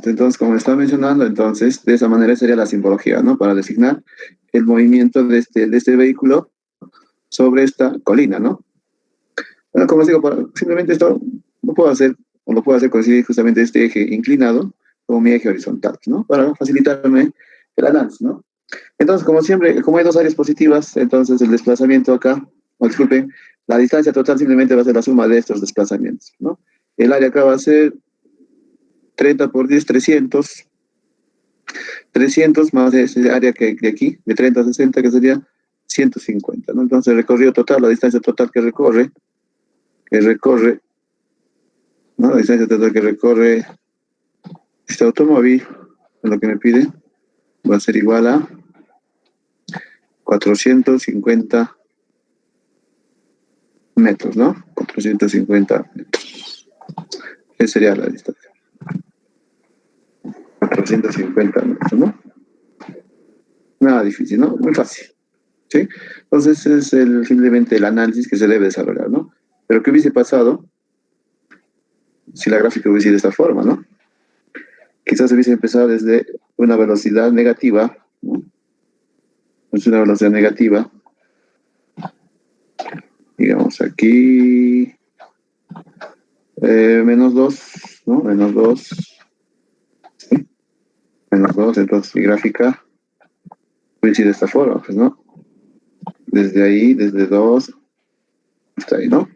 Entonces, como estaba mencionando, entonces, de esa manera sería la simbología, ¿no? Para designar el movimiento de este vehículo sobre esta colina, ¿no? Bueno, como os digo, simplemente esto lo puedo hacer, o lo puedo hacer coincidir justamente este eje inclinado como mi eje horizontal, ¿no? Para facilitarme el análisis, ¿no? Entonces, como siempre, como hay dos áreas positivas, entonces el desplazamiento acá, o disculpen, la distancia total simplemente va a ser la suma de estos desplazamientos, ¿no? El área acá va a ser 30 por 10, 300. 300 más ese área que de aquí, de 30 a 60, que sería 150, ¿no? Entonces, el recorrido total, la distancia total que recorre, ¿no? La distancia total que recorre este automóvil, es lo que me pide, va a ser igual a 450 metros, ¿no? 450 metros. Esa sería la distancia. 450 metros, ¿no? Nada difícil, ¿no? Muy fácil, ¿sí? Entonces, es simplemente el análisis que se debe desarrollar, ¿no? Pero ¿qué hubiese pasado si la gráfica hubiese sido de esta forma, ¿no? Quizás hubiese empezado desde una velocidad negativa, ¿no? Es una velocidad negativa, digamos aquí, menos 2, ¿no? Menos 2, ¿sí? Menos 2, entonces mi gráfica puede ser de esta forma, pues, ¿no? Desde ahí, desde 2, hasta ahí, ¿no?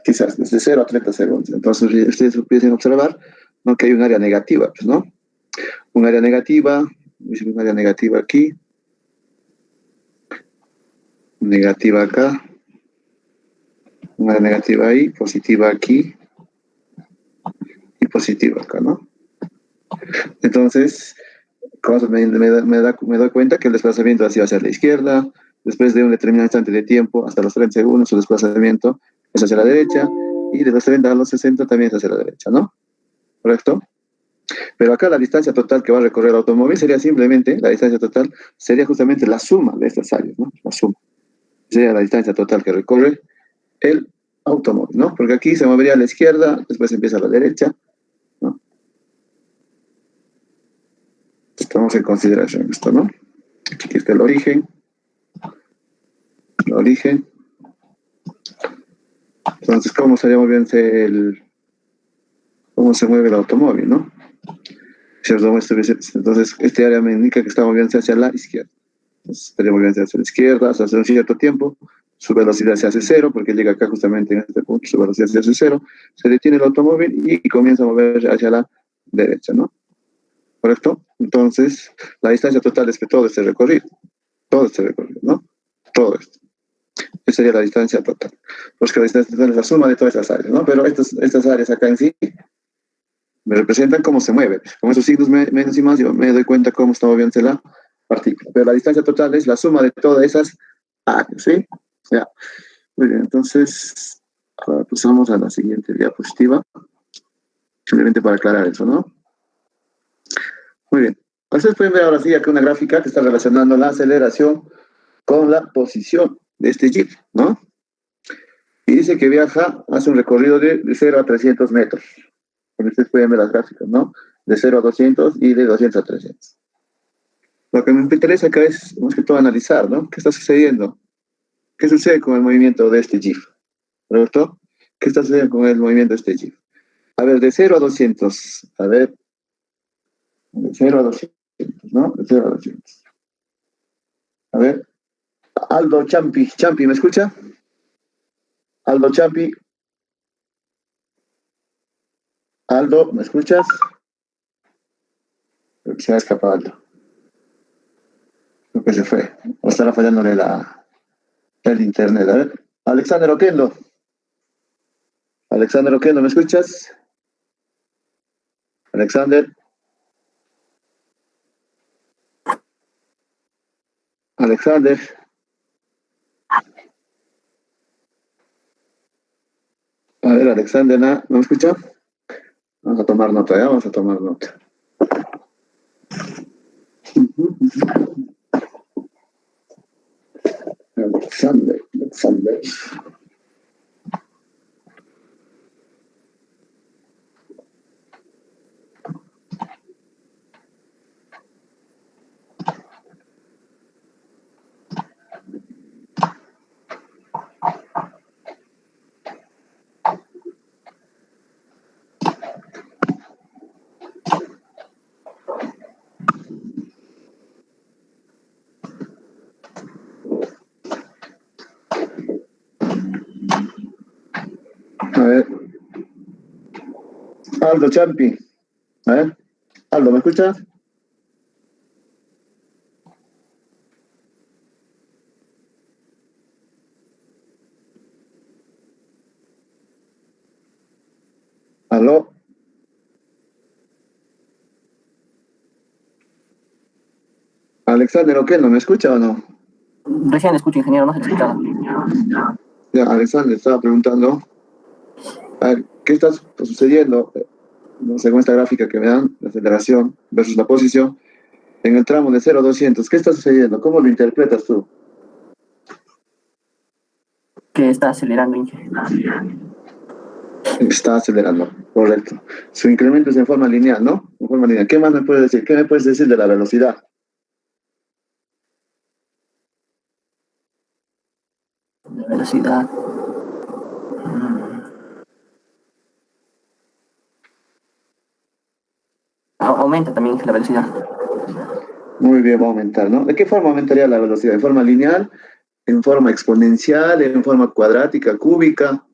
Quizás desde 0 a 30 segundos. Entonces ustedes pueden observar, ¿no? Que hay un área negativa, pues, ¿no? Un área negativa, un área negativa aquí, negativa acá, una negativa ahí, positiva aquí y positiva acá, ¿no? Entonces, me doy cuenta que el desplazamiento así va hacia la izquierda, después de un determinado instante de tiempo, hasta los 30 segundos, su desplazamiento es hacia la derecha, y de los 30 a los 60 también es hacia la derecha, ¿no? ¿Correcto? Pero acá la distancia total que va a recorrer el automóvil sería simplemente, la distancia total sería justamente la suma de estas áreas, ¿no? La suma. Sería la distancia total que recorre el automóvil, ¿no? Porque aquí se movería a la izquierda, después empieza a la derecha, ¿no? Estamos en consideración esto, ¿no? Aquí está el origen. Entonces, ¿cómo sería moviéndose cómo se mueve el automóvil, ¿no? Entonces, este área me indica que está moviéndose hacia la izquierda. Entonces, estaría moviéndose hacia la izquierda hasta un cierto tiempo. Su velocidad se hace cero, porque llega acá justamente en este punto, su velocidad se hace cero. Se detiene el automóvil y comienza a mover hacia la derecha, ¿no? ¿Correcto? Entonces, la distancia total es que todo este recorrido, ¿no? Todo esto. Esa sería la distancia total. Porque la distancia total es la suma de todas estas áreas, ¿no? Pero estas áreas acá en sí me representan cómo se mueve. Con esos signos menos y más, yo me doy cuenta cómo está moviéndose la partícula. Pero la distancia total es la suma de todas esas áreas, ¿sí? Ya. Muy bien, entonces, ahora pasamos a la siguiente diapositiva. Simplemente para aclarar eso, ¿no? Muy bien. Ustedes pueden ver ahora sí acá una gráfica que está relacionando la aceleración con la posición de este jeep, ¿no? Y dice que hace un recorrido de 0 a 300 metros. Como ustedes pueden ver las gráficas, ¿no? De 0 a 200 y de 200 a 300. Lo que me interesa acá es, más que todo, analizar, ¿no? ¿Qué está sucediendo? ¿Qué sucede con el movimiento de este jeep? ¿Correcto? ¿Qué está sucediendo con el movimiento de este jeep? A ver, de 0 a 200. A ver, de 0 a 200, ¿no? De 0 a 200. A ver, Aldo Champi, ¿me escucha? Aldo Champi. Aldo, ¿me escuchas? Creo que se ha escapado Aldo. Creo que se fue. O estará fallándole el internet. A ver, Alexander Oquendo. Alexander Oquendo, ¿me escuchas? Alexander. Alexander. A ver, Alexander, ¿no me escucha? Vamos a tomar nota, ya vamos a tomar nota. Alexander. Aldo Champi. A ver, Aldo, ¿me escuchas? Aló. Alexander Oquendo, ¿me escucha o no? Recién escucho, ingeniero, no se escuchaba. Ya, Alexander estaba preguntando, a ver, ¿qué está sucediendo según esta gráfica que me dan, la aceleración versus la posición, en el tramo de 0 a 200? ¿Qué está sucediendo? ¿Cómo lo interpretas tú? Que está acelerando, ingeniero. Está acelerando, correcto. Su incremento es en forma lineal, ¿no? En forma lineal. ¿Qué más me puedes decir? ¿Qué me puedes decir de la velocidad? La velocidad. Aumenta también la velocidad. Muy bien, va a aumentar, ¿no? ¿De qué forma aumentaría la velocidad? ¿En forma lineal? ¿En forma exponencial? ¿En forma cuadrática, cúbica?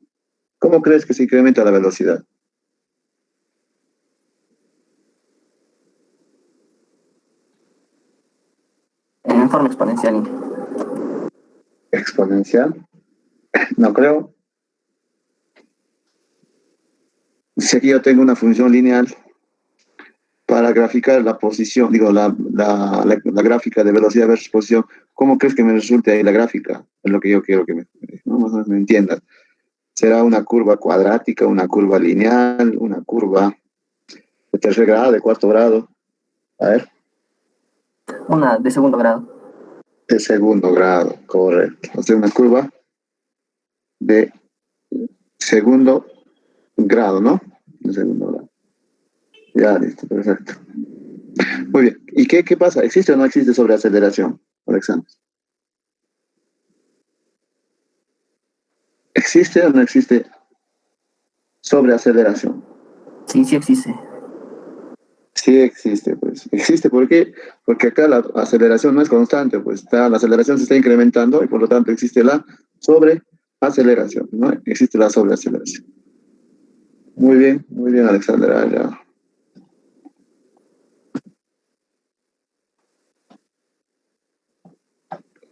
¿Cómo crees que se incrementa la velocidad? En forma exponencial. ¿Exponencial? No creo. Si aquí yo tengo una función lineal para graficar la posición, digo, la gráfica de velocidad versus posición, ¿cómo crees que me resulte ahí la gráfica? Es lo que yo quiero que ¿no? Más o menos me entiendas. ¿Será una curva cuadrática, una curva lineal, una curva de tercer grado, de cuarto grado? A ver, Una de segundo grado. de segundo grado, correcto. O sea, una curva de segundo grado, ¿no? De segundo grado. Ya, listo, perfecto. Muy bien. ¿Y qué pasa? ¿Existe o no existe sobreaceleración, Alexander? ¿Existe o no existe sobreaceleración? Sí, sí existe. Sí existe, pues. Existe, ¿por qué? Porque acá la aceleración no es constante, pues la aceleración se está incrementando y por lo tanto existe la sobreaceleración, ¿no? Existe la sobreaceleración. Muy bien, Alexander. Ya.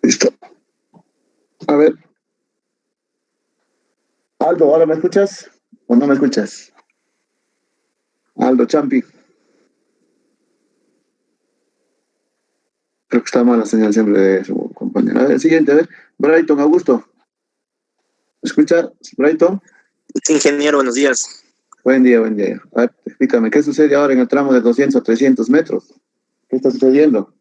Listo. A ver, Aldo, ¿ahora me escuchas o no me escuchas? Aldo Champi. Creo que está mala señal siempre de su compañero. A ver, siguiente, a ver. Brighton Augusto. ¿Me escucha, Brighton? Ingeniero, buenos días. Buen día, buen día. A ver, explícame, ¿qué sucede ahora en el tramo de 200 a 300 metros? ¿Qué está sucediendo?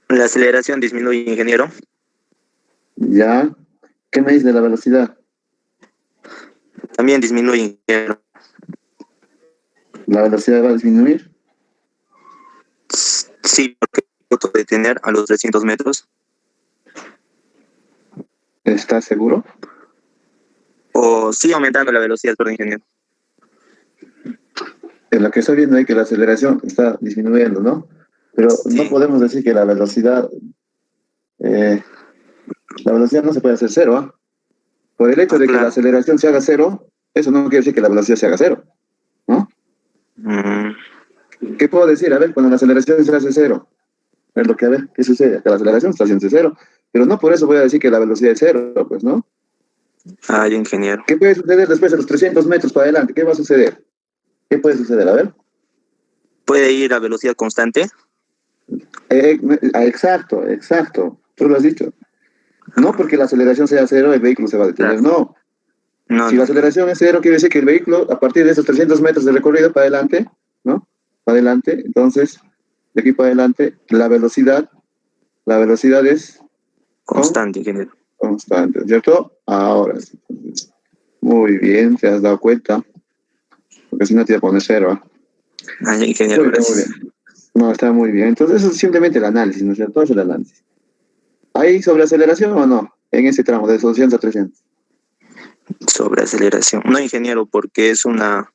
La aceleración disminuye, ingeniero. Ya. ¿Qué me dice de la velocidad? También disminuye, ingeniero. ¿La velocidad va a disminuir? Sí, porque puedo detener a los 300 metros. ¿Estás seguro? O sigue aumentando la velocidad, perdón, ingeniero. En lo que estoy viendo hay que la aceleración está disminuyendo, ¿no? Pero no Sí, podemos decir que eh, la velocidad no se puede hacer cero, ¿ah? Por el hecho de que la claro. aceleración se haga cero, eso no quiere decir que la velocidad se haga cero, ¿no? Mm, ¿Qué puedo decir? A ver, cuando la aceleración se hace cero, es lo que, a ver, ¿qué sucede? Que la aceleración está haciendo cero, pero no por eso voy a decir que la velocidad es cero, pues, ¿no? ya, ingeniero. ¿Qué puede suceder después de los 300 metros para adelante? ¿Qué va a suceder? ¿Qué puede suceder? A ver. ¿Puede ir a velocidad constante? Exacto, exacto. Tú lo has dicho. No porque la aceleración sea cero, el vehículo se va a detener. Claro. No. No, Si la no. aceleración es cero, quiere decir que el vehículo, a partir de esos 300 metros de recorrido para adelante, ¿no? Para adelante, entonces, de aquí para adelante, la velocidad es Constante, ingeniero. constante, ¿cierto? Ahora sí. Entonces, muy bien, te has dado cuenta, porque si no te iba a poner cero, ¿ah? Ah, ya, ingeniero, Muy bien, muy gracias. bien. No, está muy bien. Entonces, eso es simplemente el análisis, ¿no es cierto? Es el análisis. ¿Hay sobreaceleración o no en ese tramo de 200 a 300? Sobre aceleración. No, ingeniero, porque es una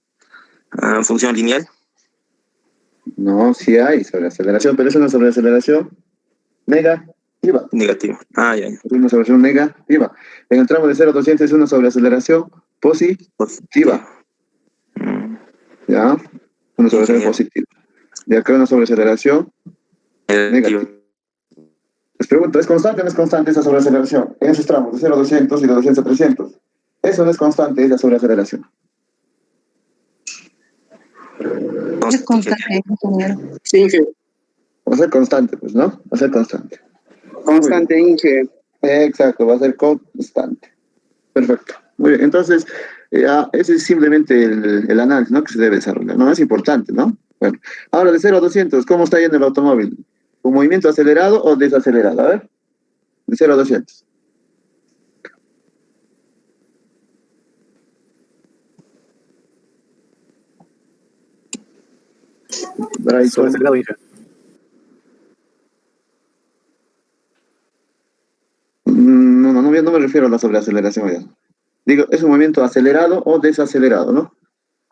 función lineal. No, sí hay sobreaceleración, pero es una sobreaceleración negativa. Negativo. Ah, ya, ya. Es una sobreaceleración negativa. En el tramo de 0 a 200 es una sobreaceleración positiva. Positivo. Mm. ¿ya? Una sobreaceleración positiva. Y acá una sobreaceleración negativa. Les pregunto, ¿es constante o no es constante esa sobreaceleración? En esos tramos, de 0 a 200 y de 200 a 300. Eso no es constante, es la sobreaceleración. Es constante, ingeniero. Sí, Inge. Va a ser constante, pues, ¿no? Va a ser constante. Constante, Inge. Exacto, va a ser constante. Perfecto. Muy bien, entonces, ese es simplemente el análisis, ¿no? Que se debe desarrollar, ¿no? Es importante, ¿no? Bueno, ahora de 0 a 200, ¿cómo está yendo el automóvil? ¿Con movimiento acelerado o desacelerado? A ver, de 0 a 200. Sobreacelerado, Inge. No me refiero a la sobreaceleración ya. Digo, ¿es un movimiento acelerado o desacelerado, no?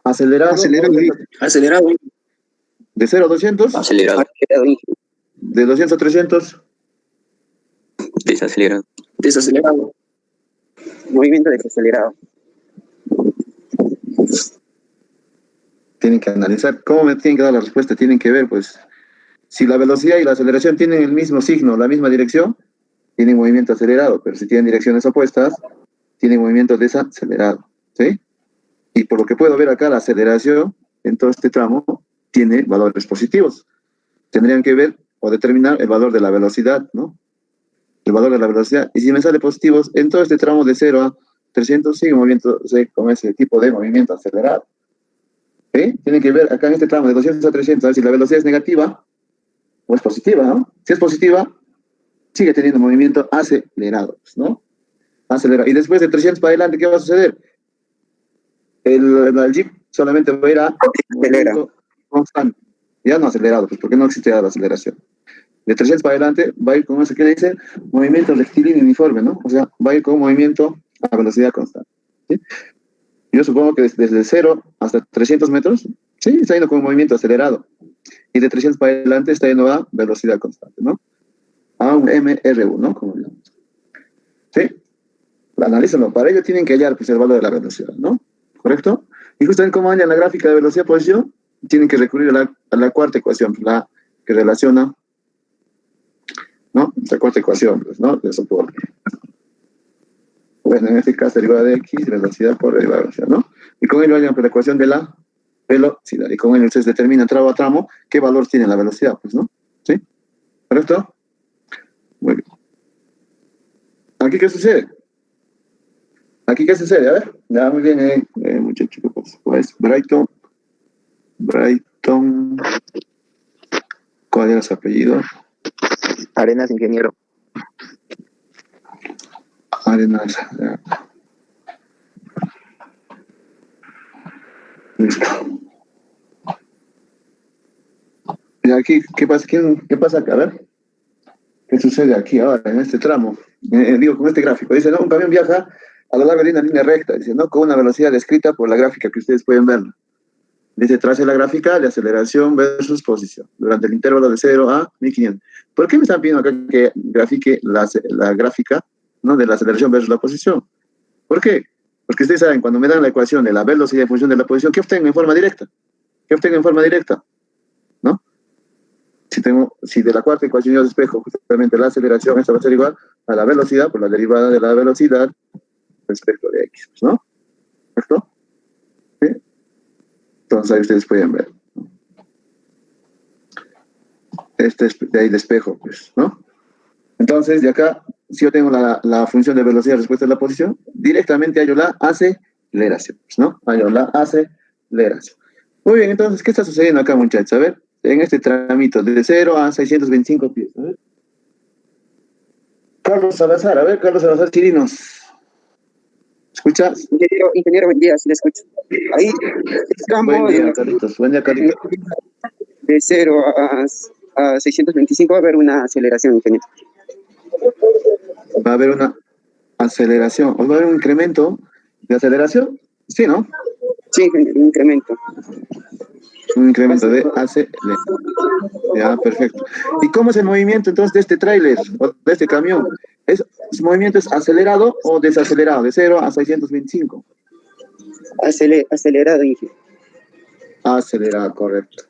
Acelerado. Acelerado. De 0 a 200. Acelerado. De 200 a 300. Desacelerado. Desacelerado. Movimiento desacelerado. Tienen que analizar cómo me tienen que dar la respuesta. Tienen que ver, pues, si la velocidad y la aceleración tienen el mismo signo, la misma dirección, tienen movimiento acelerado, pero si tienen direcciones opuestas, tienen movimiento desacelerado, ¿sí? Y por lo que puedo ver acá, la aceleración en todo este tramo tiene valores positivos. Tendrían que ver o determinar el valor de la velocidad, ¿no? El valor de la velocidad. Y si me sale positivos, en todo este tramo de 0 a 300 sigue movimiento, con ese tipo de movimiento acelerado. ¿Sí? Tienen que ver acá en este tramo de 200 a 300, a ver si la velocidad es negativa o es positiva, ¿no? Si es positiva, sigue teniendo movimiento acelerado, ¿no? Acelerado. Y después de 300 para adelante, ¿qué va a suceder? El Jeep solamente va a ir a movimiento constante. Ya no acelerado, pues porque no existe la aceleración. De 300 para adelante va a ir con eso que dice movimiento rectilíneo uniforme, ¿no? O sea, va a ir con movimiento a velocidad constante. ¿Sí? Yo supongo que desde 0 hasta 300 metros, sí, está yendo con un movimiento acelerado. Y de 300 para adelante está yendo a velocidad constante, ¿no? A un MRU, ¿no? Como digamos. ¿Sí? Analízalo. Para ello tienen que hallar, pues, el valor de la velocidad, ¿no? ¿Correcto? Y justamente como hallan la gráfica de velocidad-posición, tienen que recurrir a la cuarta ecuación, la que relaciona, ¿no? La cuarta ecuación, pues, ¿no? De soporte. Bueno, en este caso, derivada de X, velocidad por derivada de velocidad, ¿no? Y con ello hallan, pues, la ecuación de la velocidad. Y con ello se determina tramo a tramo qué valor tiene la velocidad, pues, ¿no? ¿Sí? ¿Correcto? Muy bien. ¿Aquí qué sucede? ¿Aquí qué sucede? A ver. Ya, muy bien, muchacho. Pues, Brighton. ¿Cuál era su apellido? Arenas, ingeniero. Arenas. Ya. Listo. Y aquí, ¿qué pasa? ¿Qué pasa acá? A ver. ¿Qué sucede aquí ahora, en este tramo? Digo, con este gráfico. Dice, ¿no? Un camión viaja a lo largo de una línea recta. Dice, ¿no? Con una velocidad descrita por la gráfica que ustedes pueden ver. Dice, trace la gráfica de aceleración versus posición durante el intervalo de 0 a 1500. ¿Por qué me están pidiendo acá que grafique la gráfica, ¿no? De la aceleración versus la posición? ¿Por qué? Porque ustedes saben, cuando me dan la ecuación de la velocidad en función de la posición, ¿qué obtengo en forma directa? ¿Qué obtengo en forma directa? ¿No? Si de la cuarta ecuación yo despejo justamente la aceleración, esta va a ser igual a la velocidad por la derivada de la velocidad respecto de X, ¿no? ¿Correcto? ¿Sí? Entonces ahí ustedes pueden ver. Este es de ahí despejo, pues, ¿no? Entonces, de acá, si yo tengo la función de velocidad respecto a la posición, directamente hallo la aceleración, ¿no? Hallo la aceleración. Muy bien, entonces, ¿qué está sucediendo acá, muchachos? A ver, en este tramito, de 0 a 625 pies. A ver. Carlos Salazar, a ver, Carlos Salazar Chirinos. ¿Escuchas? Ingeniero, buen día, sí le escucho. Ahí Buen día, Carlitos. Buen día, Carlitos. de 0 a 625 va a haber una aceleración, ingeniero. Va a haber una aceleración. ¿O va a haber un incremento de aceleración? Sí, ¿no? Sí, ingeniero, un incremento. Un incremento de aceleración. Ya, perfecto. ¿Y cómo es el movimiento entonces de este tráiler o de este camión? ¿Su movimiento es acelerado o desacelerado? De 0 a 625. Acelerado, ingeniero. acelerada, correcto.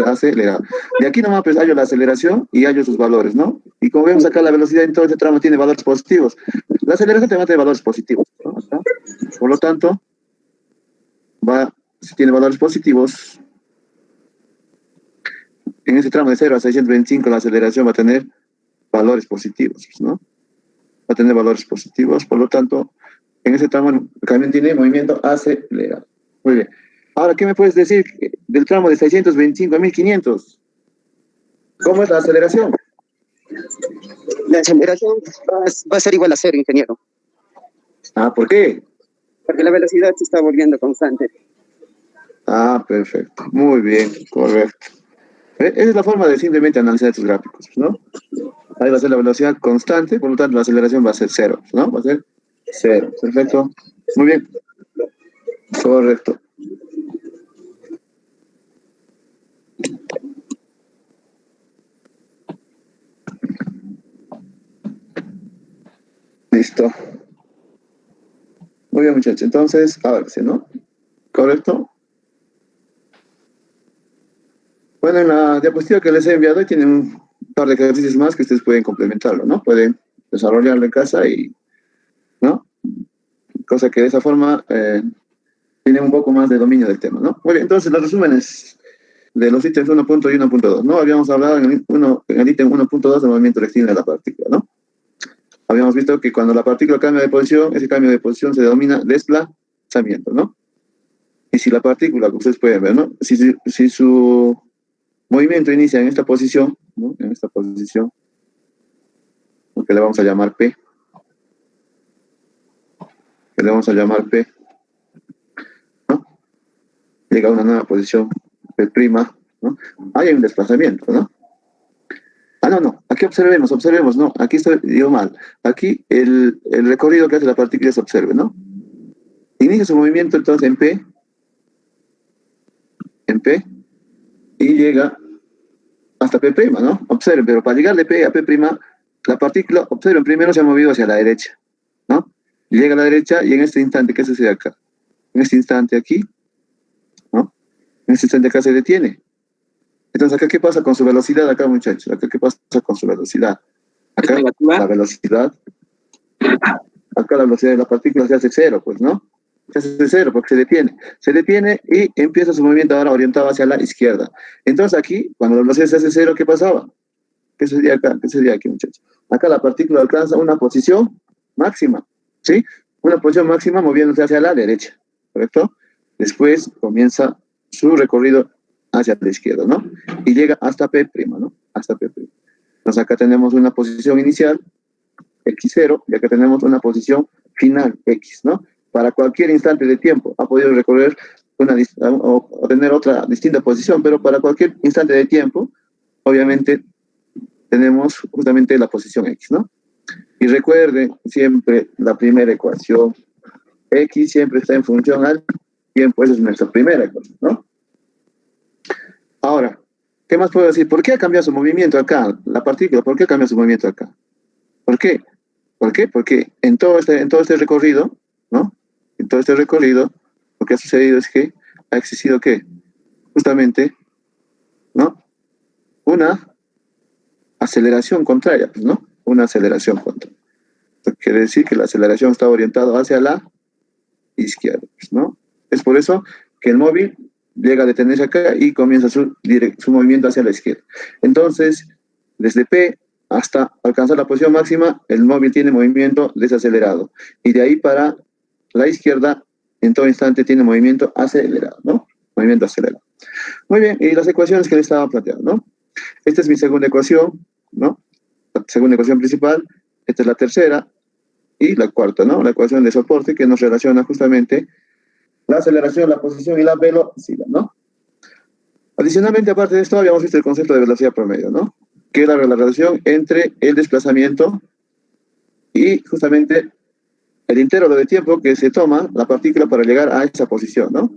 Acelerada. De aquí nomás pues hallo la aceleración y hallo sus valores, ¿no? Y como vemos acá, la velocidad en todo este tramo tiene valores positivos. La aceleración también tiene valores positivos, ¿no? Acá. Por lo tanto, si tiene valores positivos, en ese tramo de 0 a 625 la aceleración va a tener valores positivos, ¿no? Va a tener valores positivos, por lo tanto, en ese tramo el camión tiene movimiento acelerado. Muy bien. Ahora, ¿qué me puedes decir del tramo de 625 a 1500? ¿Cómo es la aceleración? La aceleración va a ser igual a cero, ingeniero, Ah, ¿por qué? porque la velocidad se está volviendo constante. Ah, perfecto. Muy bien, correcto. Esa es la forma de simplemente analizar estos gráficos, ¿no? Ahí va a ser la velocidad constante, por lo tanto la aceleración va a ser cero, ¿no? Va a ser cero. Perfecto. Muy bien. Correcto. Listo. Muy bien, muchachos. Entonces, ahora sí, ¿no? ¿Correcto? Bueno, en la diapositiva que les he enviado ahí tienen un par de ejercicios más que ustedes pueden complementarlo, ¿no? Pueden desarrollarlo en casa y, ¿no? Cosa que de esa forma tienen un poco más de dominio del tema, ¿no? Muy bien, entonces los resúmenes de los ítems 1.1 y 1.2, ¿no? Habíamos hablado en el ítem 1.2 del movimiento rectilíneo de la partícula, ¿no? Habíamos visto que cuando la partícula cambia de posición, ese cambio de posición se denomina desplazamiento, ¿no? Y si la partícula, como ustedes pueden ver, ¿no? Si su movimiento inicia en esta posición, ¿no? En esta posición, que le vamos a llamar P, ¿no? Llega a una nueva posición P', ¿no? Hay un desplazamiento, ¿no? Ah, no, aquí observemos, no, aquí digo mal. Aquí el recorrido que hace la partícula se observe, ¿no? Inicia su movimiento entonces en P, y llega hasta P', ¿no? Observen, pero para llegar de P a P', la partícula, observen, primero se ha movido hacia la derecha, ¿no? Llega a la derecha y en este instante, ¿qué sucede acá? En este instante aquí, ¿no? En este instante acá se detiene. Entonces, ¿acá qué pasa con su velocidad acá, muchachos? ¿Acá qué pasa con su velocidad? Acá la velocidad, acá la velocidad de la partícula se hace cero, pues, ¿no? Se hace cero porque se detiene y empieza su movimiento ahora orientado hacia la izquierda. Entonces aquí, cuando la velocidad se hace cero, ¿qué pasaba? ¿Qué sería acá? ¿Qué sería aquí, muchachos? Acá la partícula alcanza una posición máxima, ¿sí? Una posición máxima moviéndose hacia la derecha, ¿correcto? Después comienza su recorrido hacia la izquierda, ¿no? Y llega hasta P', ¿no? Hasta P'. Entonces acá tenemos una posición inicial, X0, y acá tenemos una posición final, X, ¿no? Para cualquier instante de tiempo ha podido recorrer o tener otra distinta posición, pero para cualquier instante de tiempo, obviamente, tenemos justamente la posición X, ¿no? Y recuerden siempre la primera ecuación, X siempre está en función al tiempo, esa es nuestra primera ecuación, ¿no? Ahora, ¿qué más puedo decir? ¿Por qué ha cambiado su movimiento acá? La partícula, ¿por qué cambia su movimiento acá? ¿Por qué? Porque en todo este recorrido, ¿no? En todo este recorrido, lo que ha sucedido es que ha existido, ¿qué? Justamente, ¿no? Una aceleración contraria, pues, ¿no? Una aceleración contraria. Esto quiere decir que la aceleración está orientada hacia la izquierda, pues, ¿no? Es por eso que el móvil llega a detenerse acá y comienza su movimiento hacia la izquierda. Entonces, desde P hasta alcanzar la posición máxima, el móvil tiene movimiento desacelerado. Y de ahí para la izquierda, en todo instante tiene movimiento acelerado, ¿no? Movimiento acelerado. Muy bien, y las ecuaciones que le estaba planteando, ¿no? Esta es mi segunda ecuación, ¿no? La segunda ecuación principal, esta es la tercera y la cuarta, ¿no? La ecuación de soporte que nos relaciona justamente la aceleración, la posición y la velocidad, ¿no? Adicionalmente, aparte de esto, habíamos visto el concepto de velocidad promedio, ¿no? Que es la relación entre el desplazamiento y justamente el intervalo de tiempo que se toma la partícula para llegar a esa posición, ¿no?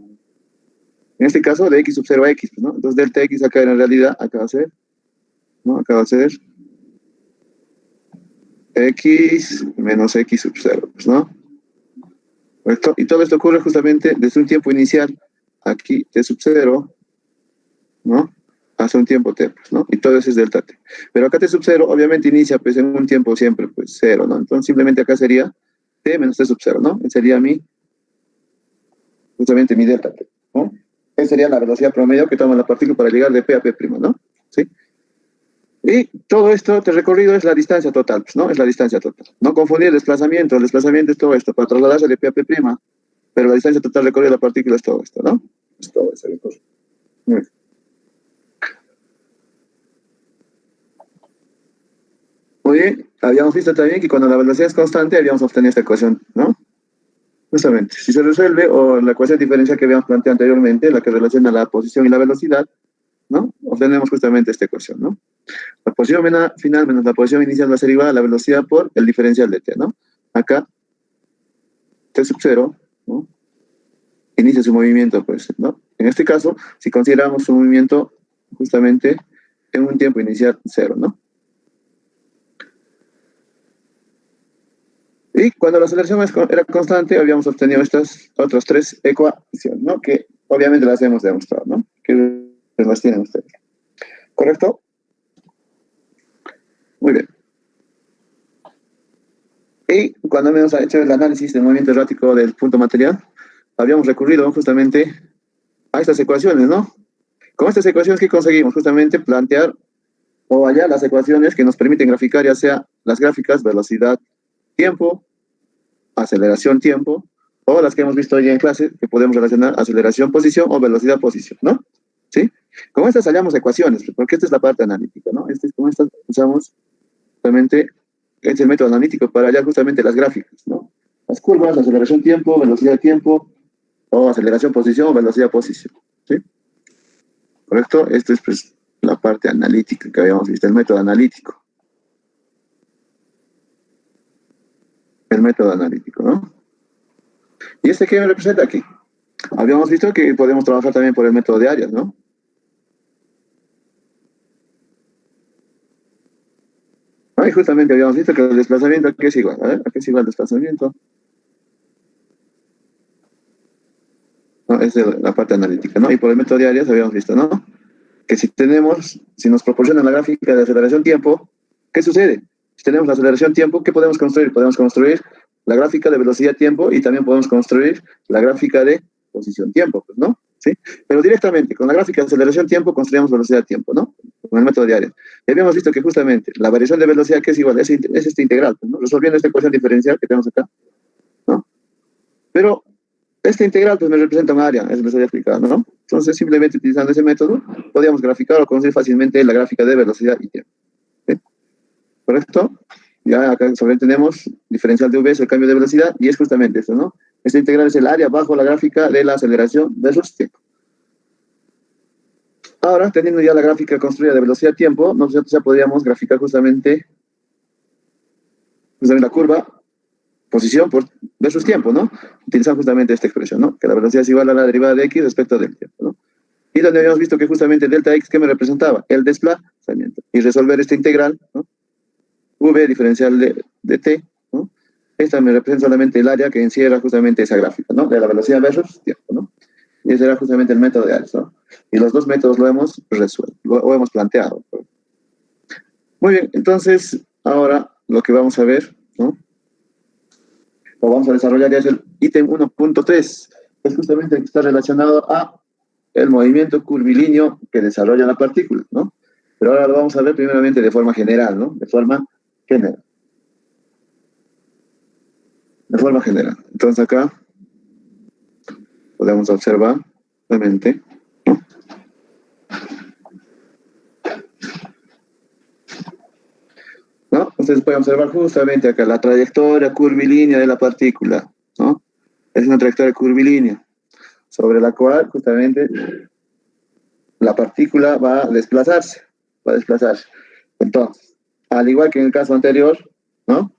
En este caso, de x sub 0 a x, ¿no? Entonces, delta x acá en realidad, acá va a ser, ¿no? Acá va a ser x menos x sub 0, pues, ¿no? ¿Correcto? Y todo esto ocurre justamente desde un tiempo inicial, aquí t sub 0, ¿no? Hace un tiempo t, pues, ¿no? Y todo eso es delta t. Pero acá t sub 0 obviamente inicia pues en un tiempo siempre pues 0, ¿no? Entonces simplemente acá sería t menos t sub 0, ¿no? Sería justamente mi delta t, ¿no? Esa sería la velocidad promedio que toma la partícula para llegar de p a p', ¿no? ¿Sí? Y todo esto, el recorrido es la distancia total, pues, ¿no? Es la distancia total. No confundir el desplazamiento es todo esto, para trasladarse de p a p', pero la distancia total recorrida de la partícula es todo esto, ¿no? Es todo ese recorrido. Muy bien. Muy bien, habíamos visto también que cuando la velocidad es constante habíamos obtenido esta ecuación, ¿no? Justamente, si se resuelve, o la ecuación diferencial que habíamos planteado anteriormente, la que relaciona la posición y la velocidad, ¿no? Obtenemos justamente esta ecuación, ¿no? La posición final menos la posición inicial va a ser igual a la velocidad por el diferencial de t, ¿no? Acá, t sub 0, ¿no? Inicia su movimiento, pues, ¿no? En este caso, si consideramos su movimiento justamente en un tiempo inicial 0, ¿no? Y cuando la aceleración era constante, habíamos obtenido estas otras tres ecuaciones, ¿no? Que obviamente las hemos demostrado, ¿no? Que las tienen ustedes. ¿Correcto? Muy bien. Y cuando hemos hecho el análisis del movimiento errático del punto material, habíamos recurrido justamente a estas ecuaciones, ¿no? Con estas ecuaciones que conseguimos justamente plantear o hallar las ecuaciones que nos permiten graficar ya sea las gráficas velocidad, tiempo, aceleración, tiempo, o las que hemos visto hoy en clase, que podemos relacionar aceleración, posición o velocidad, posición, ¿no? ¿Sí? Con estas hallamos ecuaciones, porque esta es la parte analítica, ¿no? Con estas usamos justamente, es el método analítico para hallar justamente las gráficas, ¿no? Las curvas, aceleración, tiempo, velocidad, tiempo, o aceleración, posición o velocidad, posición, ¿sí? ¿Correcto? Esta es pues la parte analítica que habíamos visto, el método analítico. El método analítico, ¿no? ¿Y este qué me representa aquí? Habíamos visto que podemos trabajar también por el método de áreas, ¿no? Y justamente habíamos visto que el desplazamiento aquí es igual, ¿a ver? Aquí es igual el desplazamiento. No, es la parte analítica, ¿no? Y por el método de áreas habíamos visto, ¿no? Que si nos proporcionan la gráfica de aceleración tiempo, ¿qué sucede? Si tenemos la aceleración tiempo, ¿qué podemos construir? Podemos construir la gráfica de velocidad tiempo y también podemos construir la gráfica de posición tiempo, pues, ¿no? ¿Sí? Pero directamente, con la gráfica de aceleración tiempo, construimos velocidad tiempo, ¿no? Con el método de áreas. Y habíamos visto que justamente la variación de velocidad, que es igual, es este integral, pues, ¿no? Resolviendo esta ecuación diferencial que tenemos acá, ¿no? Pero este integral pues me representa un área, eso les había explicado, ¿no? Entonces, simplemente utilizando ese método, podíamos graficar o construir fácilmente la gráfica de velocidad y tiempo. ¿Sí? ¿Correcto? Ya acá sobre tenemos diferencial de v es el cambio de velocidad, y es justamente esto, ¿no? Este integral es el área bajo la gráfica de la aceleración versus tiempo. Ahora, teniendo ya la gráfica construida de velocidad-tiempo, nosotros ya podríamos graficar justamente la curva posición versus tiempo, ¿no? Utilizando justamente esta expresión, ¿no? Que la velocidad es igual a la derivada de x respecto del tiempo, ¿no? Y donde habíamos visto que justamente delta x, ¿qué me representaba? El desplazamiento. Y resolver esta integral, ¿no? V diferencial de t, ¿no? Esta me representa solamente el área que encierra justamente esa gráfica, ¿no? De la velocidad versus tiempo, ¿no? Y ese era justamente el método de áreas, ¿no? Y los dos métodos lo hemos resuelto, lo hemos planteado. Muy bien, entonces, ahora lo que vamos a ver, ¿no? Lo vamos a desarrollar ya es el ítem 1.3, es justamente el que está relacionado a el movimiento curvilíneo que desarrolla la partícula, ¿no? Pero ahora lo vamos a ver primeramente de forma general, ¿no? De forma general. De forma general. Entonces acá podemos observar nuevamente, ¿no? ¿No? Ustedes pueden observar justamente acá la trayectoria curvilínea de la partícula, ¿no? Es una trayectoria curvilínea sobre la cual justamente la partícula va a desplazarse, Entonces, al igual que en el caso anterior, ¿no?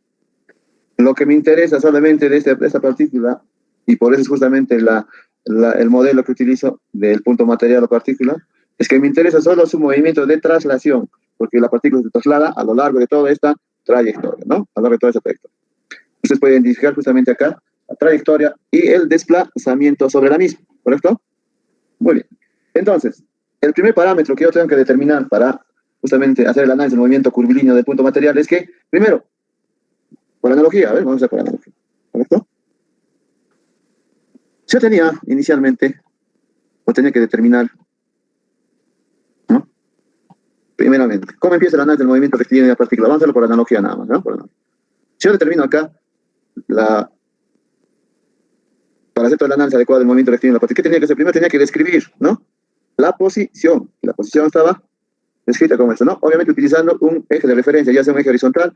Lo que me interesa solamente de esta partícula, y por eso es justamente el modelo que utilizo del punto material o partícula, es que me interesa solo su movimiento de traslación, porque la partícula se traslada a lo largo de toda esta trayectoria, ¿no? A lo largo de toda esta trayectoria. Ustedes pueden identificar justamente acá la trayectoria y el desplazamiento sobre la misma, ¿correcto? Muy bien. Entonces, El primer parámetro que yo tengo que determinar para justamente hacer el análisis del movimiento curvilíneo del punto material es que, primero, por analogía, a ver, vamos a hacer por analogía, ¿correcto? Yo tenía inicialmente, o tenía que determinar, ¿no? Primeramente, ¿cómo empieza el análisis del movimiento rectilíneo de la partícula? Vamos a hacerlo por analogía nada más, ¿no? Si yo determino acá para hacer todo el análisis adecuado del movimiento rectilíneo de la partícula, ¿qué tenía que hacer? Primero tenía que describir, ¿no? La posición. La posición estaba descrita como esto, ¿no? Obviamente utilizando un eje de referencia, ya sea un eje horizontal,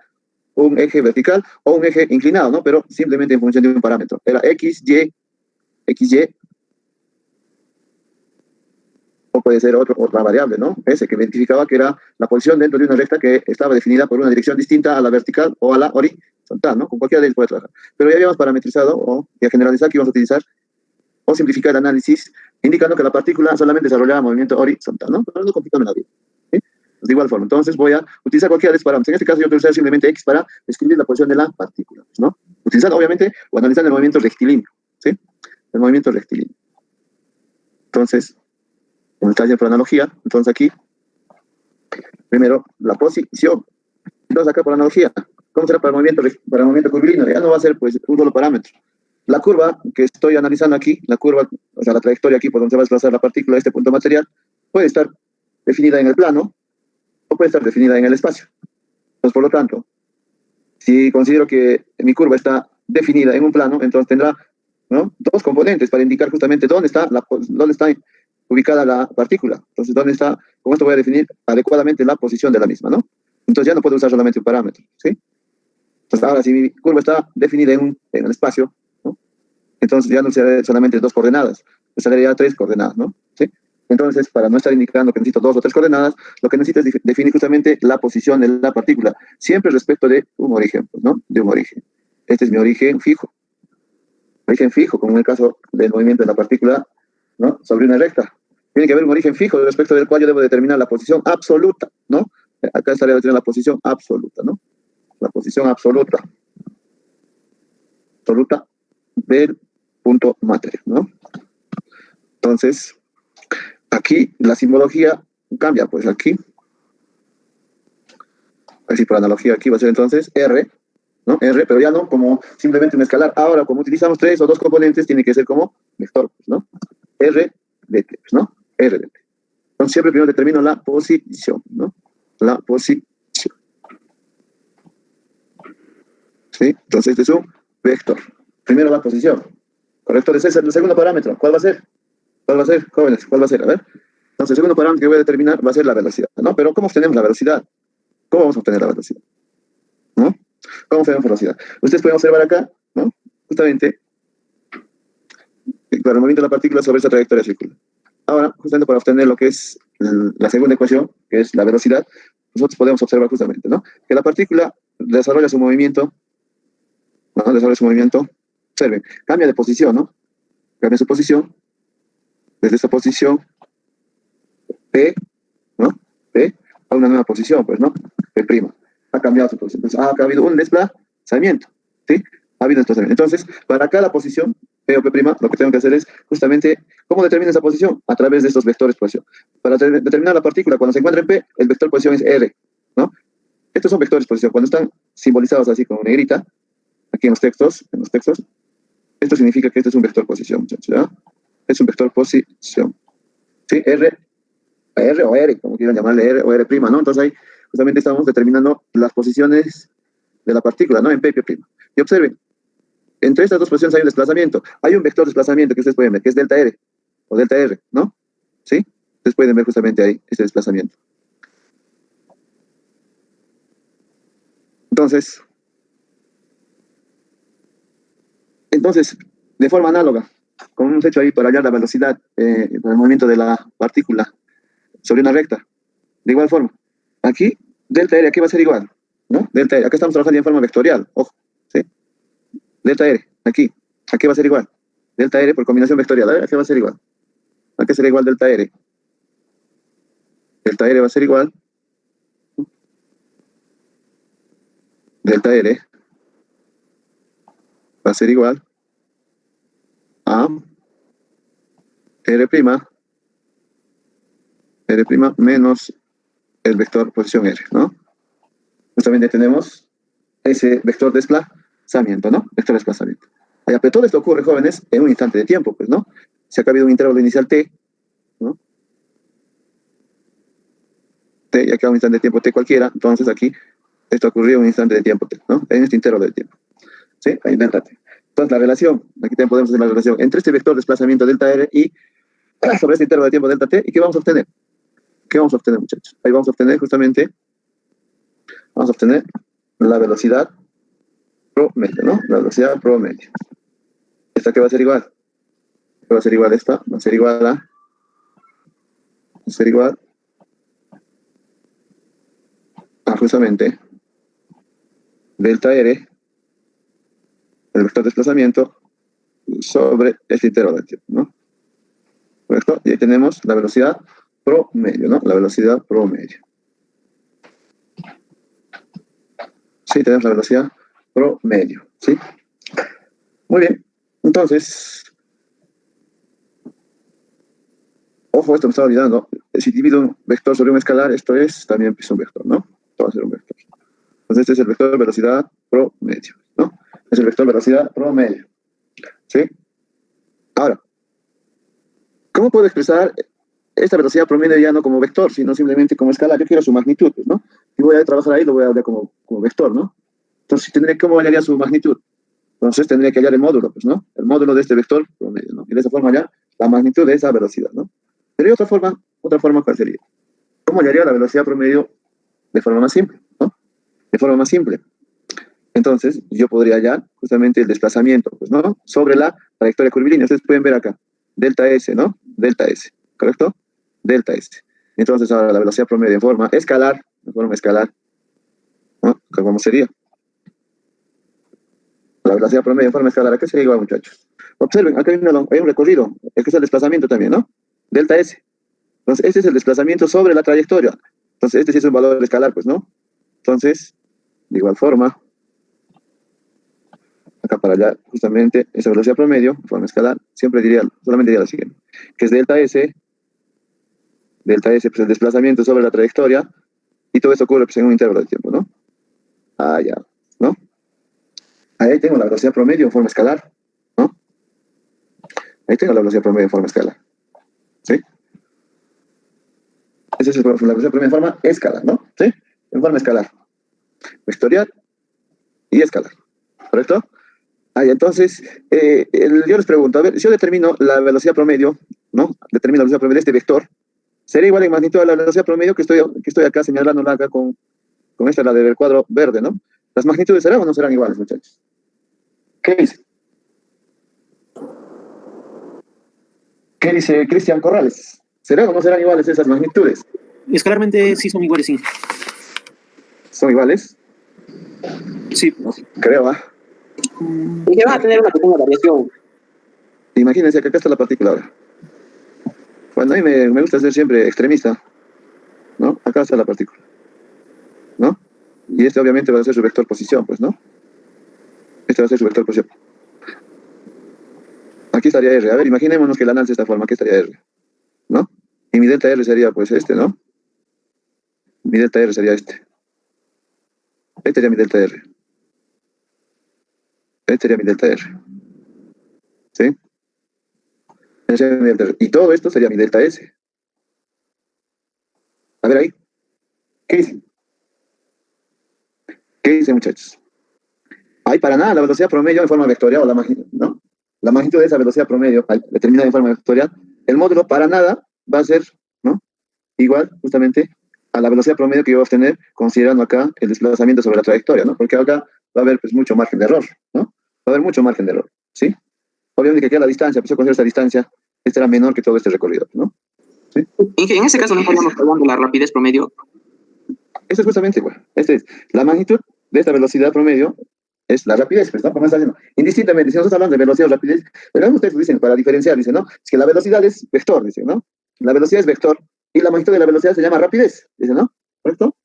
un eje vertical o un eje inclinado, ¿no? Pero simplemente en función de un parámetro. Era X, Y, o puede ser otra variable, ¿no? Ese que identificaba que era la posición dentro de una recta que estaba definida por una dirección distinta a la vertical o a la horizontal, ¿no? Con cualquiera de ellos puede trabajar. Pero ya habíamos parametrizado o ya generalizado que íbamos a utilizar o simplificar el análisis indicando que la partícula solamente desarrollaba movimiento horizontal, ¿no? Pero no complicando la vida. ¿Sí? Pues de igual forma, entonces voy a utilizar cualquiera de estos parámetros. En este caso yo voy a utilizar simplemente X para describir la posición de la partícula, ¿no? Utilizando obviamente o analizando el movimiento rectilíneo, ¿sí? El movimiento rectilíneo. Entonces, como está haciendo por analogía, entonces aquí, primero, la posición. Entonces acá por analogía, ¿cómo será para el movimiento curvilíneo? Ya no va a ser pues un solo parámetro. La curva que estoy analizando aquí, la curva, o sea, la trayectoria aquí por donde se va a desplazar la partícula de este punto material, puede estar definida en el plano o puede estar definida en el espacio. Entonces, por lo tanto, si considero que mi curva está definida en un plano, entonces tendrá, ¿no?, dos componentes para indicar justamente dónde está ubicada la partícula. Entonces, con esto voy a definir adecuadamente la posición de la misma, ¿no? Entonces ya no puedo usar solamente un parámetro, ¿sí? Entonces, ahora, si mi curva está definida en el espacio, ¿no?, entonces ya no será solamente dos coordenadas, saldría tres coordenadas, ¿no? ¿Sí? Entonces, para no estar indicando que necesito dos o tres coordenadas, lo que necesito es definir justamente la posición de la partícula, siempre respecto de un origen, pues, ¿no? De un origen. Este es mi origen fijo. Origen fijo, como en el caso del movimiento de la partícula, ¿no?, sobre una recta. Tiene que haber un origen fijo respecto del cual yo debo determinar la posición absoluta, ¿no? Acá estaría determinando la posición absoluta, ¿no? La posición absoluta del punto material, ¿no? Entonces, aquí la simbología cambia, pues aquí, así por analogía, aquí va a ser entonces R, ¿no? R, pero ya no como simplemente un escalar. Ahora, como utilizamos tres o dos componentes, tiene que ser como vector, ¿no? R de T, ¿no? R de T. Entonces, siempre primero determino la posición, ¿no? La posición. ¿Sí? Entonces, este es un vector. Primero la posición. ¿Correcto? Ese es el segundo parámetro. ¿Cuál va a ser? ¿Cuál va a ser, jóvenes? ¿Cuál va a ser? A ver. Entonces, el segundo parámetro que voy a determinar va a ser la velocidad, ¿no? Pero ¿cómo obtenemos la velocidad? ¿Cómo vamos a obtener la velocidad? ¿No? ¿Cómo obtenemos la velocidad? Ustedes pueden observar acá, ¿no? Justamente, claro, el movimiento de la partícula sobre esta trayectoria circular. Ahora, justamente para obtener lo que es la segunda ecuación, que es la velocidad, nosotros podemos observar justamente, ¿no?, que la partícula desarrolla su movimiento, ¿no? Desarrolla su movimiento, observen, cambia de posición, ¿no? Cambia su posición, desde esta posición P, ¿no? P a una nueva posición, pues, ¿no? P'. Ha cambiado su posición. Entonces, ha habido un desplazamiento, ¿sí? Ha habido un desplazamiento. Entonces, para cada posición, P o P', lo que tengo que hacer es justamente, ¿cómo determino esa posición? A través de estos vectores posición. Para determinar la partícula, cuando se encuentra en P, el vector posición es R, ¿no? Estos son vectores posición. Cuando están simbolizados así con negrita, aquí en los textos, esto significa que este es un vector posición, muchachos, ¿ya? Es un vector posición, ¿sí? R o R, como quieran llamarle, R o R', ¿no? Entonces ahí justamente estamos determinando las posiciones de la partícula, ¿no? En P y P'. Y observen, entre estas dos posiciones hay un desplazamiento. Hay un vector de desplazamiento que ustedes pueden ver, que es delta R o delta R, ¿no? ¿Sí? Ustedes pueden ver justamente ahí este desplazamiento. Entonces, de forma análoga, como hemos hecho ahí para hallar la velocidad para el movimiento de la partícula sobre una recta, de igual forma, aquí, delta R, aquí va a ser igual, ¿no? Delta R, acá estamos trabajando en forma vectorial, ojo, ¿sí? Delta R, aquí va a ser igual. Delta R por combinación vectorial, a ver, aquí va a ser igual. Aquí será igual delta R. Delta R va a ser igual. Delta R va a ser igual a R' R' menos el vector posición R, ¿no? Justamente tenemos ese vector desplazamiento, ¿no? Vector desplazamiento. Pero todo esto ocurre, jóvenes, en un instante de tiempo, pues, ¿no? Si acá ha habido un intervalo inicial t, ¿no? T, y acá un instante de tiempo t cualquiera, entonces aquí esto ocurrió en un instante de tiempo t, ¿no? En este intervalo de tiempo. ¿Sí? Ahí delta t. Entonces la relación, aquí también podemos hacer la relación entre este vector desplazamiento delta r y sobre este intervalo de tiempo delta t, ¿y qué vamos a obtener? ¿Qué vamos a obtener, muchachos? Ahí vamos a obtener justamente, vamos a obtener la velocidad promedio, ¿no? La velocidad promedio. ¿Esta qué va a ser igual? ¿Qué va a ser igual a esta? Va a ser igual a... Va a ser igual a justamente delta r, el vector de desplazamiento, sobre este intervalo de tiempo, ¿no? ¿Correcto? Y ahí tenemos la velocidad promedio, ¿no? La velocidad promedio. Sí, tenemos la velocidad promedio, ¿sí? Muy bien. Entonces, ojo, esto me estaba olvidando. Si divido un vector sobre un escalar, esto es también un vector, ¿no? Esto va a ser un vector. Entonces, este es el vector velocidad promedio, ¿no? Es el vector velocidad promedio, ¿sí? Ahora, ¿cómo puedo expresar esta velocidad promedio ya no como vector, sino simplemente como escalar? Yo quiero su magnitud, ¿no? Y voy a trabajar ahí, lo voy a hablar como vector, ¿no? Entonces, ¿cómo hallaría su magnitud? Entonces, tendría que hallar el módulo, pues, ¿no? El módulo de este vector promedio, ¿no? Y de esa forma hallar la magnitud de esa velocidad, ¿no? Pero hay otra forma, ¿cuál sería? ¿Cómo hallaría la velocidad promedio de forma más simple, ¿no? De forma más simple. Entonces, yo podría hallar justamente el desplazamiento, pues, ¿no? Sobre la trayectoria curvilínea. Ustedes pueden ver acá, delta S, ¿no? Delta S, ¿correcto? Delta S. Entonces, ahora la velocidad promedio en forma escalar, ¿no? ¿Cómo sería? La velocidad promedio en forma escalar, ¿a qué sería igual, muchachos? Observen, acá hay un recorrido, es que es el desplazamiento también, ¿no? Delta S. Entonces, este es el desplazamiento sobre la trayectoria. Entonces, este sí es un valor escalar, pues, ¿no? Entonces, de igual forma, acá para allá, justamente, esa velocidad promedio, en forma escalar, solamente diría lo siguiente, que es delta S, pues el desplazamiento sobre la trayectoria, y todo esto ocurre pues, en un intervalo de tiempo, ¿no? Ah, ya, ¿no? Ahí tengo la velocidad promedio en forma escalar, ¿no? Ahí tengo la velocidad promedio en forma escalar, ¿sí? Esa es la velocidad promedio en forma escalar, ¿no? ¿Sí? En forma escalar. Vectorial y escalar, ¿correcto? Ahí, entonces, yo les pregunto, a ver, si yo determino la velocidad promedio, ¿no? Determino la velocidad promedio de este vector, ¿sería igual en magnitud a la velocidad promedio que estoy acá señalándola acá con esta, la del cuadro verde, ¿no? ¿Las magnitudes serán o no serán iguales, muchachos? ¿Qué dice? ¿Qué dice Cristian Corrales? ¿Serán o no serán iguales esas magnitudes? Escalarmente sí son iguales, sí. ¿Son iguales? Sí. Creo, ¿ah? Y que van a tener una pequeña variación. Imagínense que acá está la partícula ahora. Bueno, a mí me gusta ser siempre extremista, ¿no? Acá está la partícula, ¿no? Y este obviamente va a ser su vector posición, pues, ¿no? Este va a ser su vector posición. Aquí estaría R. A ver, imaginémonos que la lance de esta forma. Aquí estaría R, ¿no? Y mi delta R sería, pues, este, ¿no? Mi delta R sería este. Este sería mi delta R. Este sería mi delta R. ¿Sí? Este sería mi delta R. Y todo esto sería mi delta S. A ver ahí. ¿Qué dicen? ¿Qué dicen, muchachos? Hay para nada la velocidad promedio en forma vectorial, o la magnitud, ¿no? La magnitud de esa velocidad promedio, determinada en forma vectorial, el módulo para nada va a ser, ¿no? Igual, justamente, a la velocidad promedio que yo voy a obtener considerando acá el desplazamiento sobre la trayectoria, ¿no? Porque acá va a haber, pues, mucho margen de error, ¿no? Va a haber mucho margen de error, ¿sí? Obviamente que aquí a la distancia, pues yo considero esta distancia, esta era menor que todo este recorrido, ¿no? ¿Sí? En ese caso no estaríamos hablando de la rapidez promedio. Eso es justamente, bueno, la magnitud de esta velocidad promedio es la rapidez, pues, ¿no? Como está diciendo. Indistintamente, si nosotros hablamos de velocidad o rapidez, pero ustedes dicen, para diferenciar, dicen, ¿no? Es que la velocidad es vector, dicen, ¿no? La velocidad es vector y la magnitud de la velocidad se llama rapidez, dicen, ¿no? ¿Correcto?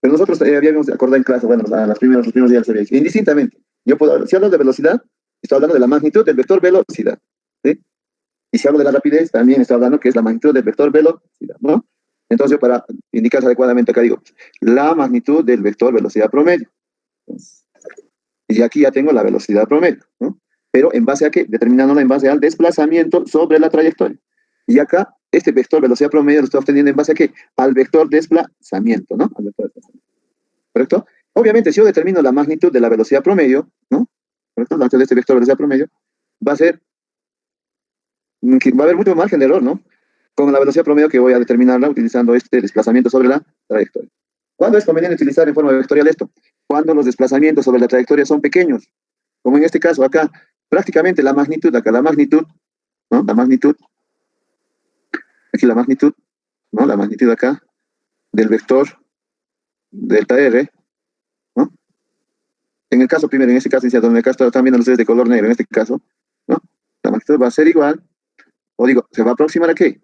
Pero nosotros habíamos acordado en clase, bueno, los primeros días se veía, indistintamente. Si hablo de velocidad, estoy hablando de la magnitud del vector velocidad, ¿sí? Y si hablo de la rapidez, también estoy hablando que es la magnitud del vector velocidad, ¿no? Entonces, para indicar adecuadamente acá digo, la magnitud del vector velocidad promedio. Y aquí ya tengo la velocidad promedio, ¿no? Pero ¿en base a qué? Determinándola en base al desplazamiento sobre la trayectoria. Y acá, este vector velocidad promedio lo estoy obteniendo en base a qué? Al vector desplazamiento, ¿no? Al vector desplazamiento. ¿Correcto? Obviamente, si yo determino la magnitud de la velocidad promedio, ¿no? ¿Correcto? La magnitud de este vector velocidad promedio, va a haber mucho margen de error, ¿no? Con la velocidad promedio que voy a determinarla utilizando este desplazamiento sobre la trayectoria. ¿Cuándo es conveniente utilizar en forma vectorial esto? Cuando los desplazamientos sobre la trayectoria son pequeños, como en este caso acá, prácticamente la magnitud, acá la magnitud, ¿no? La magnitud, aquí la magnitud, ¿no? La magnitud acá del vector delta R, ¿no? En el caso primero, en este caso, donde acá están viendo ustedes de color negro, en este caso, ¿no? La magnitud va a ser igual, o digo, se va a aproximar a ¿qué?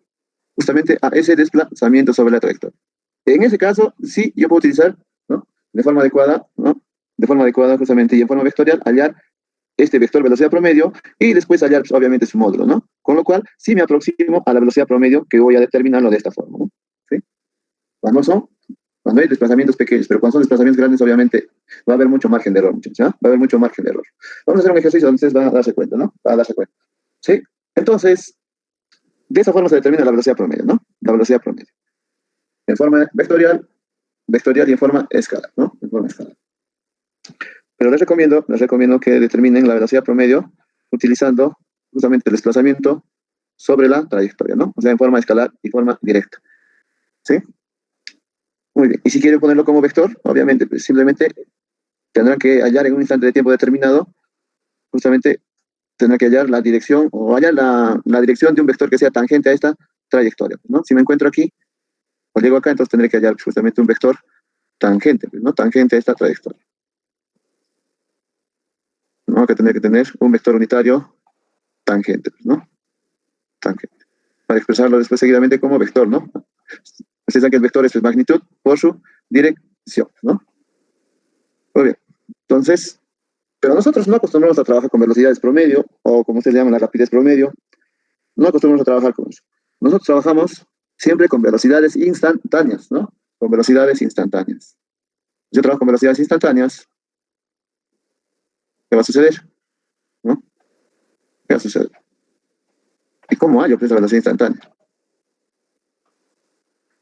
Justamente a ese desplazamiento sobre la trayectoria. En ese caso, sí, yo puedo utilizar, ¿no? De forma adecuada, ¿no? De forma adecuada justamente y en forma vectorial, hallar este vector velocidad promedio y después hallar, pues, obviamente, su módulo, ¿no? Con lo cual, sí me aproximo a la velocidad promedio que voy a determinarlo de esta forma, ¿no? ¿Sí? Cuando hay desplazamientos pequeños, pero cuando son desplazamientos grandes, obviamente, va a haber mucho margen de error, muchachos, ¿ya? Va a haber mucho margen de error. Vamos a hacer un ejercicio donde ustedes van a darse cuenta, ¿no? Van a darse cuenta. ¿Sí? Entonces, de esa forma se determina la velocidad promedio, ¿no? La velocidad promedio. En forma vectorial y en forma escalar, ¿no? En forma escalar. Pero les recomiendo que determinen la velocidad promedio utilizando justamente el desplazamiento sobre la trayectoria, ¿no? O sea, en forma escalar y forma directa. ¿Sí? Muy bien. Y si quieren ponerlo como vector, obviamente, pues simplemente tendrán que hallar en un instante de tiempo determinado, justamente tendrán que hallar la dirección o hallar la dirección de un vector que sea tangente a esta trayectoria, ¿no? Si me encuentro aquí, o llego acá, entonces tendré que hallar justamente un vector tangente, ¿no? Tangente a esta trayectoria. ¿No? Que tendré que tener un vector unitario tangente, ¿no? Tangente. Para expresarlo después seguidamente como vector, ¿no? Ustedes saben que el vector es magnitud por su dirección, ¿no? Muy bien. Entonces, pero nosotros no acostumbramos a trabajar con velocidades promedio, o como ustedes llaman la rapidez promedio, no acostumbramos a trabajar con eso. Nosotros trabajamos siempre con velocidades instantáneas, ¿no? Con velocidades instantáneas. Yo trabajo con velocidades instantáneas. ¿Qué va a suceder? ¿No? ¿Qué va a suceder? ¿Y cómo hallo pues, la velocidad instantánea?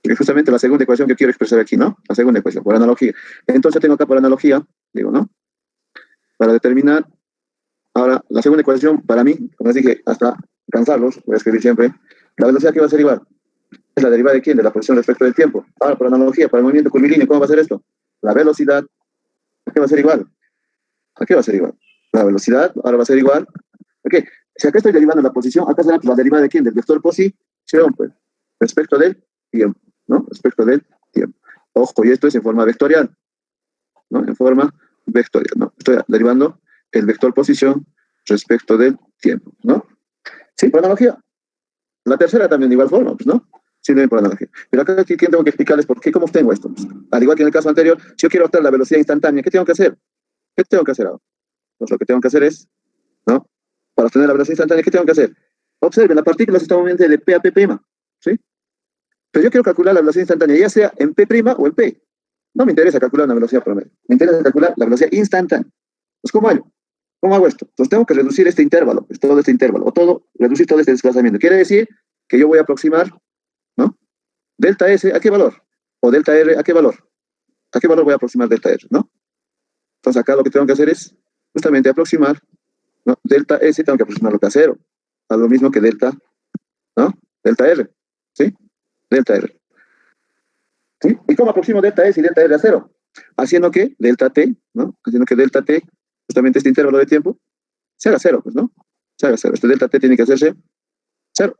Porque justamente la segunda ecuación que quiero expresar aquí, ¿no? La segunda ecuación, por analogía. Entonces tengo acá por analogía, digo, ¿no? Para determinar, ahora, la segunda ecuación, para mí, como les dije, hasta cansarlos, voy a escribir siempre, la velocidad que va a ser igual. ¿Es la derivada de quién? De la posición respecto del tiempo. Ahora, por analogía, para el movimiento curvilíneo, ¿cómo va a ser esto? La velocidad, ¿a qué va a ser igual? ¿A qué va a ser igual? La velocidad, ahora va a ser igual. Ok, si acá estoy derivando la posición, acá será la derivada de quién? Del vector posición, pues, respecto del tiempo, ¿no? Respecto del tiempo. Ojo, y esto es en forma vectorial, ¿no? En forma vectorial, ¿no? Estoy derivando el vector posición respecto del tiempo, ¿no? Sí, por analogía. La tercera también de igual forma, pues, ¿no? Sí, también por analogía. Pero acá aquí tengo que explicarles por qué, cómo obtengo esto. Pues, al igual que en el caso anterior, si yo quiero obtener la velocidad instantánea, ¿qué tengo que hacer? ¿Qué tengo que hacer ahora? Pues lo que tengo que hacer es, ¿no? Para obtener la velocidad instantánea, ¿qué tengo que hacer? Observen, la partícula se está moviendo de P a P', ¿sí? Pero yo quiero calcular la velocidad instantánea, ya sea en P' o en P. No me interesa calcular una velocidad promedio. Me interesa calcular la velocidad instantánea. Pues, ¿cómo hago? ¿Cómo hago esto? Entonces tengo que reducir este intervalo, pues, todo este intervalo, reducir todo este desplazamiento. Quiere decir que yo voy a aproximar, ¿no? Delta S, ¿a qué valor? O delta R, ¿a qué valor? ¿A qué valor voy a aproximar delta R, no? Entonces acá lo que tengo que hacer es justamente aproximar, ¿no? Delta S tengo que aproximarlo a cero, a lo mismo que delta, ¿no? Delta R, ¿sí? Delta R. ¿Sí? ¿Y cómo aproximo delta S y delta R a cero? Haciendo que delta T, ¿no? Haciendo que delta T, justamente este intervalo de tiempo, se haga cero, pues, ¿no? Se haga cero. Este delta T tiene que hacerse cero.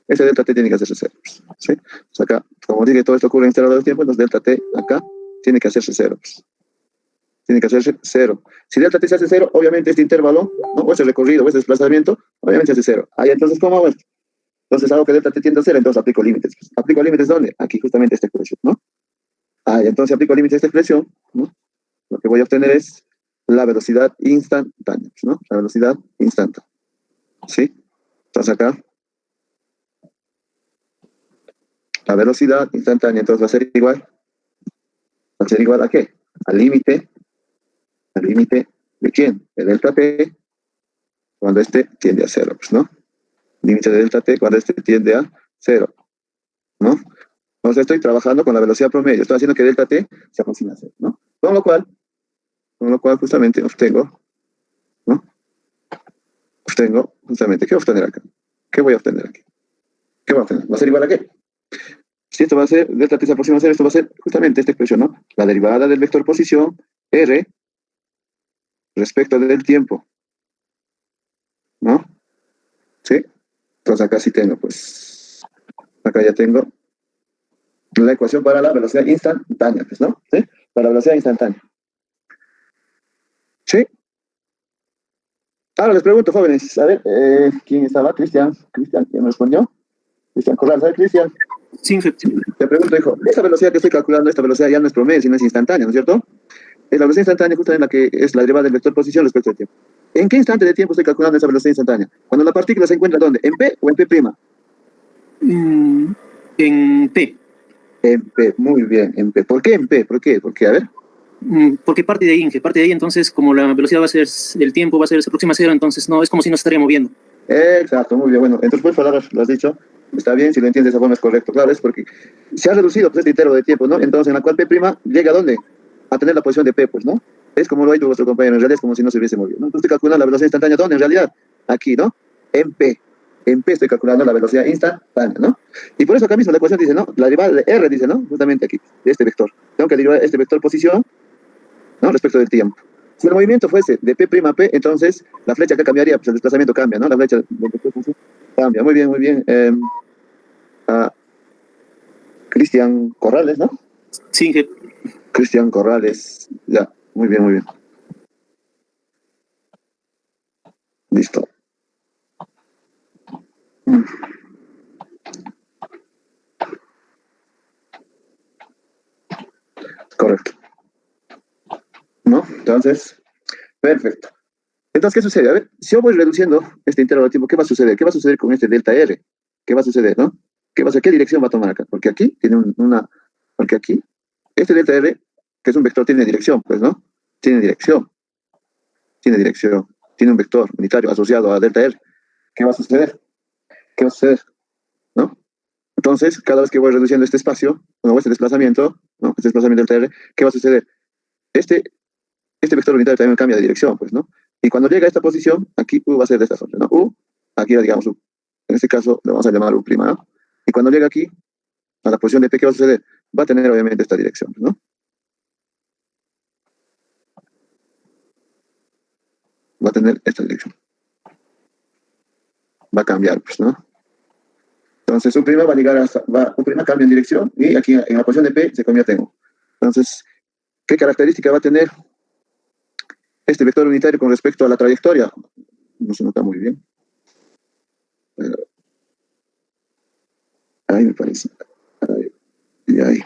Este delta T tiene que hacerse cero, ¿sí? O sea, acá, como dije, todo esto ocurre en intervalo de tiempo, entonces delta T acá tiene que hacerse cero, pues. Tiene que hacerse cero. Si delta T se hace cero, obviamente este intervalo, ¿no? O este recorrido, o este desplazamiento, obviamente se hace cero. Ahí, entonces, ¿cómo hago esto? Entonces hago que delta T tienda a cero, entonces aplico límites. ¿Aplico límites dónde? Aquí, justamente esta expresión, ¿no? Ahí, entonces aplico límites a esta expresión, ¿no? Lo que voy a obtener es la velocidad instantánea, ¿no? La velocidad instantánea, ¿sí? Entonces acá, la velocidad instantánea, entonces va a ser igual. ¿Va a ser igual a qué? Al límite ¿de quién? De delta t, cuando este tiende a cero, pues, ¿no? Límite de delta t cuando este tiende a cero, ¿no? Entonces estoy trabajando con la velocidad promedio, estoy haciendo que delta t se aproxime a cero, ¿no? Con lo cual justamente obtengo, ¿no? Obtengo justamente, ¿qué voy a obtener acá? ¿Qué voy a obtener aquí? ¿Qué voy a obtener? ¿Va a ser igual a qué? Si esto va a ser, delta t se aproxima a cero, esto va a ser justamente esta expresión, ¿no? La derivada del vector posición, r, respecto del tiempo, ¿no? ¿Sí? Entonces acá sí tengo, pues, acá ya tengo la ecuación para la velocidad instantánea, pues, ¿no? ¿Sí? Para la velocidad instantánea. ¿Sí? Ahora les pregunto, jóvenes, a ver, ¿quién estaba? Cristian, ¿quién me respondió? Cristian Corral, ¿sabes, Cristian? Sí, jefe. Te pregunto, hijo, esta velocidad que estoy calculando, esta velocidad ya no es promedio, sino es instantánea, ¿no es cierto? Es la velocidad instantánea justamente la que es la derivada del vector posición respecto al tiempo. ¿En qué instante de tiempo estoy calculando esa velocidad instantánea? Cuando la partícula se encuentra ¿dónde? ¿En P o en P'? En P. En P, muy bien, en P. ¿Por qué en P? ¿Por qué? Porque, a ver. Porque parte de ahí, Inge. Parte de ahí, entonces, como la velocidad va a ser, el tiempo va a ser, se aproxima a cero, entonces no, es como si no se estaría moviendo. Exacto, muy bien. Bueno, entonces, pues, palabras, lo has dicho. Está bien, si lo entiendes de esa forma es correcto. Claro, es porque se ha reducido pues, este intervalo de tiempo, ¿no? Entonces, en la cual P' llega a ¿dónde? A tener la posición de P, pues, ¿no? Es como lo ha dicho vuestro compañero, en realidad es como si no se hubiese movido, ¿no? Entonces, calcula la velocidad instantánea, ¿dónde? En realidad, aquí, ¿no? En P. En P estoy calculando la velocidad instantánea, ¿no? Y por eso acá mismo la ecuación dice, ¿no? La derivada de R dice, ¿no? Justamente aquí, de este vector. Tengo que derivar este vector posición, ¿no? Respecto del tiempo. Si el movimiento fuese de P' a P, entonces la flecha acá cambiaría, pues el desplazamiento cambia, ¿no? La flecha del vector posición cambia. Muy bien, muy bien. Cristian Corrales, ¿no? Sí, Inge. Cristian Corrales. Ya, muy bien, muy bien. Listo. Correcto. ¿No? Entonces, perfecto. Entonces, ¿qué sucede? A ver, si yo voy reduciendo este intervalo de tiempo, ¿qué va a suceder? ¿Qué va a suceder con este delta R? ¿Qué va a suceder, no? ¿Qué va a hacer? ¿Qué dirección va a tomar acá? Porque aquí tiene porque aquí, este delta R, que es un vector, tiene dirección, pues, ¿no? Tiene dirección. Tiene un vector unitario asociado a delta R. ¿Qué va a suceder? ¿Qué va a suceder? ¿No? Entonces, cada vez que voy reduciendo este espacio, bueno, este desplazamiento, ¿no? Este desplazamiento delta R, ¿qué va a suceder? Este vector unitario también cambia de dirección, pues, ¿no? Y cuando llega a esta posición, aquí U va a ser de esta forma, ¿no? U, aquí digamos U. En este caso, le vamos a llamar U', ¿no? Y cuando llega aquí, a la posición de P, ¿qué va a suceder? Va a tener, obviamente, esta dirección, ¿no? Va a tener esta dirección. Va a cambiar, pues, ¿no? Entonces, U' va a llegar hasta, U' cambia en dirección y aquí en la posición de P se convierte en U. Entonces, ¿qué característica va a tener este vector unitario con respecto a la trayectoria? No se nota muy bien. Ahí me parece. Ahí.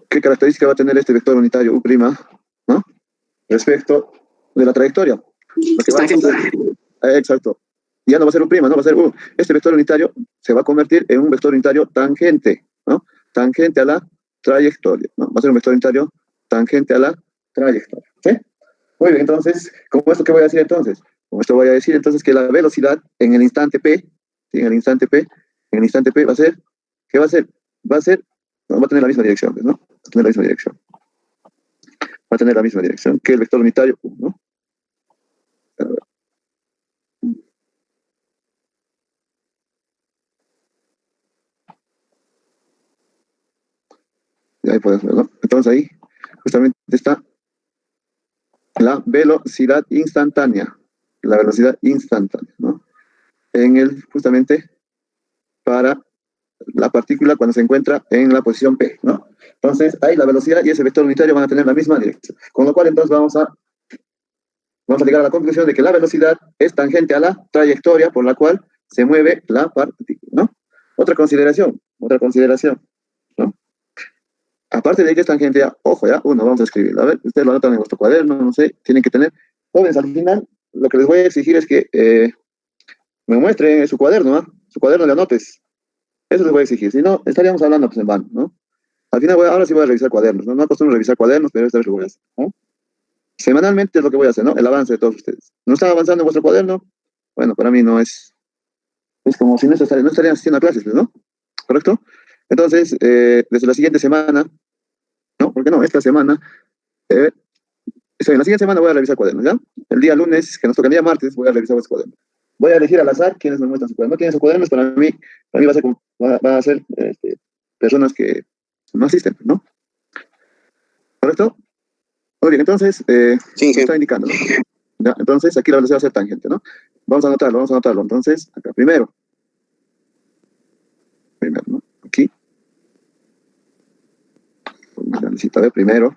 ¿Qué característica va a tener este vector unitario U', ¿no? Respecto de la trayectoria? Exacto. Ya no va a ser U', no va a ser U. Este vector unitario se va a convertir en un vector unitario tangente, ¿no? Tangente a la trayectoria, ¿no? Va a ser un vector unitario tangente a la trayectoria. ¿Sí? Muy bien, entonces, ¿con esto qué voy a decir entonces? Con esto voy a decir entonces que la velocidad en el instante P, ¿sí? En el instante P va a ser, ¿qué va a ser? Va a tener la misma dirección, ¿no? Va a tener la misma dirección. Va a tener la misma dirección que el vector unitario U, ¿no? Y ahí puedes verlo. Entonces ahí justamente está la velocidad instantánea. La velocidad instantánea, ¿no? Justamente para la partícula cuando se encuentra en la posición P, ¿no? Entonces, ahí la velocidad y ese vector unitario van a tener la misma dirección. Con lo cual, entonces, vamos a llegar a la conclusión de que la velocidad es tangente a la trayectoria por la cual se mueve la partícula, ¿no? Otra consideración, ¿no? Aparte de que es tangente a, ojo, ya, vamos a escribirlo. A ver, ustedes lo anotan en vuestro cuaderno, no sé, tienen que tener, jóvenes, al final, lo que les voy a exigir es que me muestren su cuaderno, ¿ah? Su cuaderno de anotes. Eso les voy a exigir. Si no, estaríamos hablando pues en vano, ¿no? Al final, ahora sí voy a revisar cuadernos, ¿no? No acostumbro a revisar cuadernos, pero esta vez lo voy a hacer, ¿no? Semanalmente es lo que voy a hacer, ¿no? El avance de todos ustedes. ¿No están avanzando en vuestro cuaderno? Bueno, para mí no es... Es como si no estarían asistiendo a clases, ¿no? ¿Correcto? Entonces, desde la siguiente semana, ¿no? ¿Por qué no? Esta semana, en la siguiente semana voy a revisar cuadernos, ¿ya? El día lunes, que nos toca el día martes, voy a revisar vuestros cuadernos. Voy a elegir al azar quienes me muestran su cuaderno. No tienen su cuadernos, para mí va a ser personas que no asisten, ¿no? ¿Correcto? Muy bien, entonces, Sí, me está indicando, ¿no? ¿Ya? Entonces, aquí la velocidad va a ser tangente, ¿no? Vamos a anotarlo. Entonces, acá, primero, ¿no? Aquí. Necesito ver primero.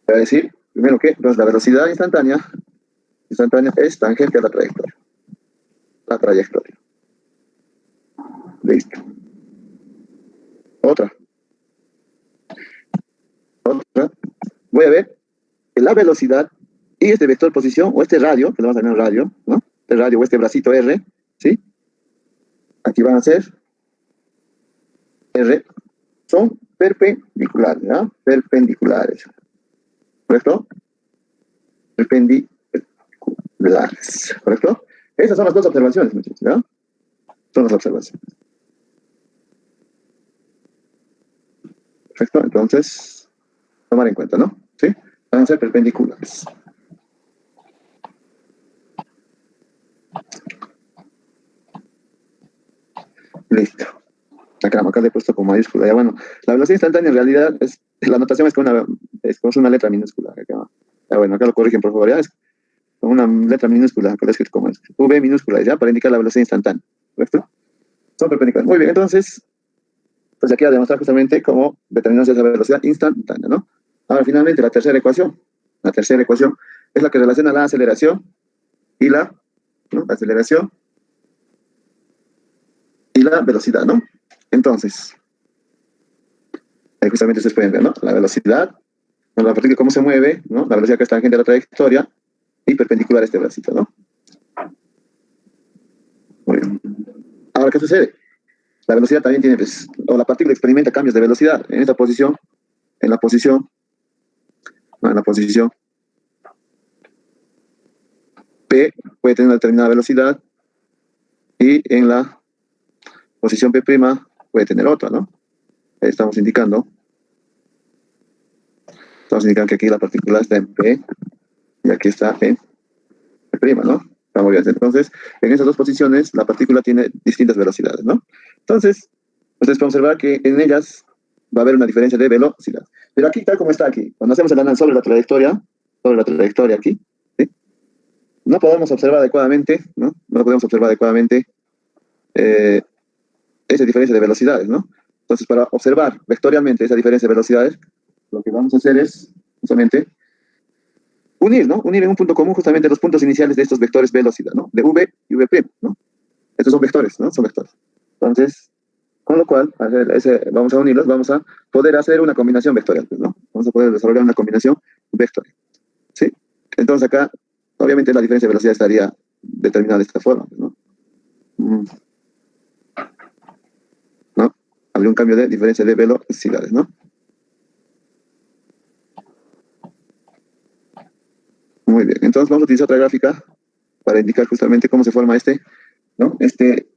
Voy a decir, primero que, entonces, la velocidad instantánea es tangente a la trayectoria. La trayectoria. Listo. Otra. Voy a ver que la velocidad y este vector posición, o este radio, que le vamos a llamar radio, ¿no? Este radio o este bracito R, ¿sí? Aquí van a ser R, son perpendiculares, ¿no? Perpendiculares. ¿Correcto? Perpendiculares. ¿Correcto? Esas son las dos observaciones, muchachos, ¿no? Son las observaciones. Perfecto, entonces, tomar en cuenta, ¿no? ¿Sí? Van a ser perpendiculares. Listo. Acá le he puesto con mayúscula. Ya, bueno, la velocidad instantánea en realidad la notación es con una letra minúscula. Acá. Ya, bueno, acá lo corrigen, por favor. Ya es con una letra minúscula, acá lo he escrito como V minúscula, ya, para indicar la velocidad instantánea. ¿Correcto? Son perpendiculares. Muy bien, entonces, pues aquí a demostrar justamente cómo determinamos esa velocidad instantánea, ¿no? Ahora, finalmente, la tercera ecuación. La tercera ecuación es la que relaciona la aceleración y la aceleración y la velocidad, ¿no? Entonces, ahí justamente ustedes pueden ver, ¿no? La velocidad, a partir de cómo se mueve, ¿no? La velocidad que es tangente a la trayectoria y perpendicular a este bracito, ¿no? Muy bien. Ahora, ¿qué sucede? La velocidad también tiene, pues, o la partícula experimenta cambios de velocidad en esta posición, en la posición P puede tener una determinada velocidad y en la posición P' puede tener otra, ¿no? Ahí estamos indicando que aquí la partícula está en P y aquí está en P', ¿no? Estamos bien. Entonces, en esas dos posiciones, la partícula tiene distintas velocidades, ¿no? Entonces, ustedes pueden observar que en ellas va a haber una diferencia de velocidad. Pero aquí, tal como está aquí, cuando hacemos el análisis sobre la trayectoria aquí, ¿sí? No podemos observar adecuadamente, ¿no? No podemos observar adecuadamente esa diferencia de velocidades, ¿no? Entonces, para observar vectorialmente esa diferencia de velocidades, lo que vamos a hacer es justamente unir, ¿no? Unir en un punto común justamente los puntos iniciales de estos vectores velocidad, ¿no? De V y V', ¿no? Estos son vectores, ¿no? Son vectores. Entonces, con lo cual, vamos a unirlos, vamos a poder hacer una combinación vectorial, ¿no? Vamos a poder desarrollar una combinación vectorial, ¿sí? Entonces acá, obviamente la diferencia de velocidad estaría determinada de esta forma, ¿no? ¿No? Habría un cambio de diferencia de velocidades, ¿no? Muy bien, entonces vamos a utilizar otra gráfica para indicar justamente cómo se forma ¿no? Este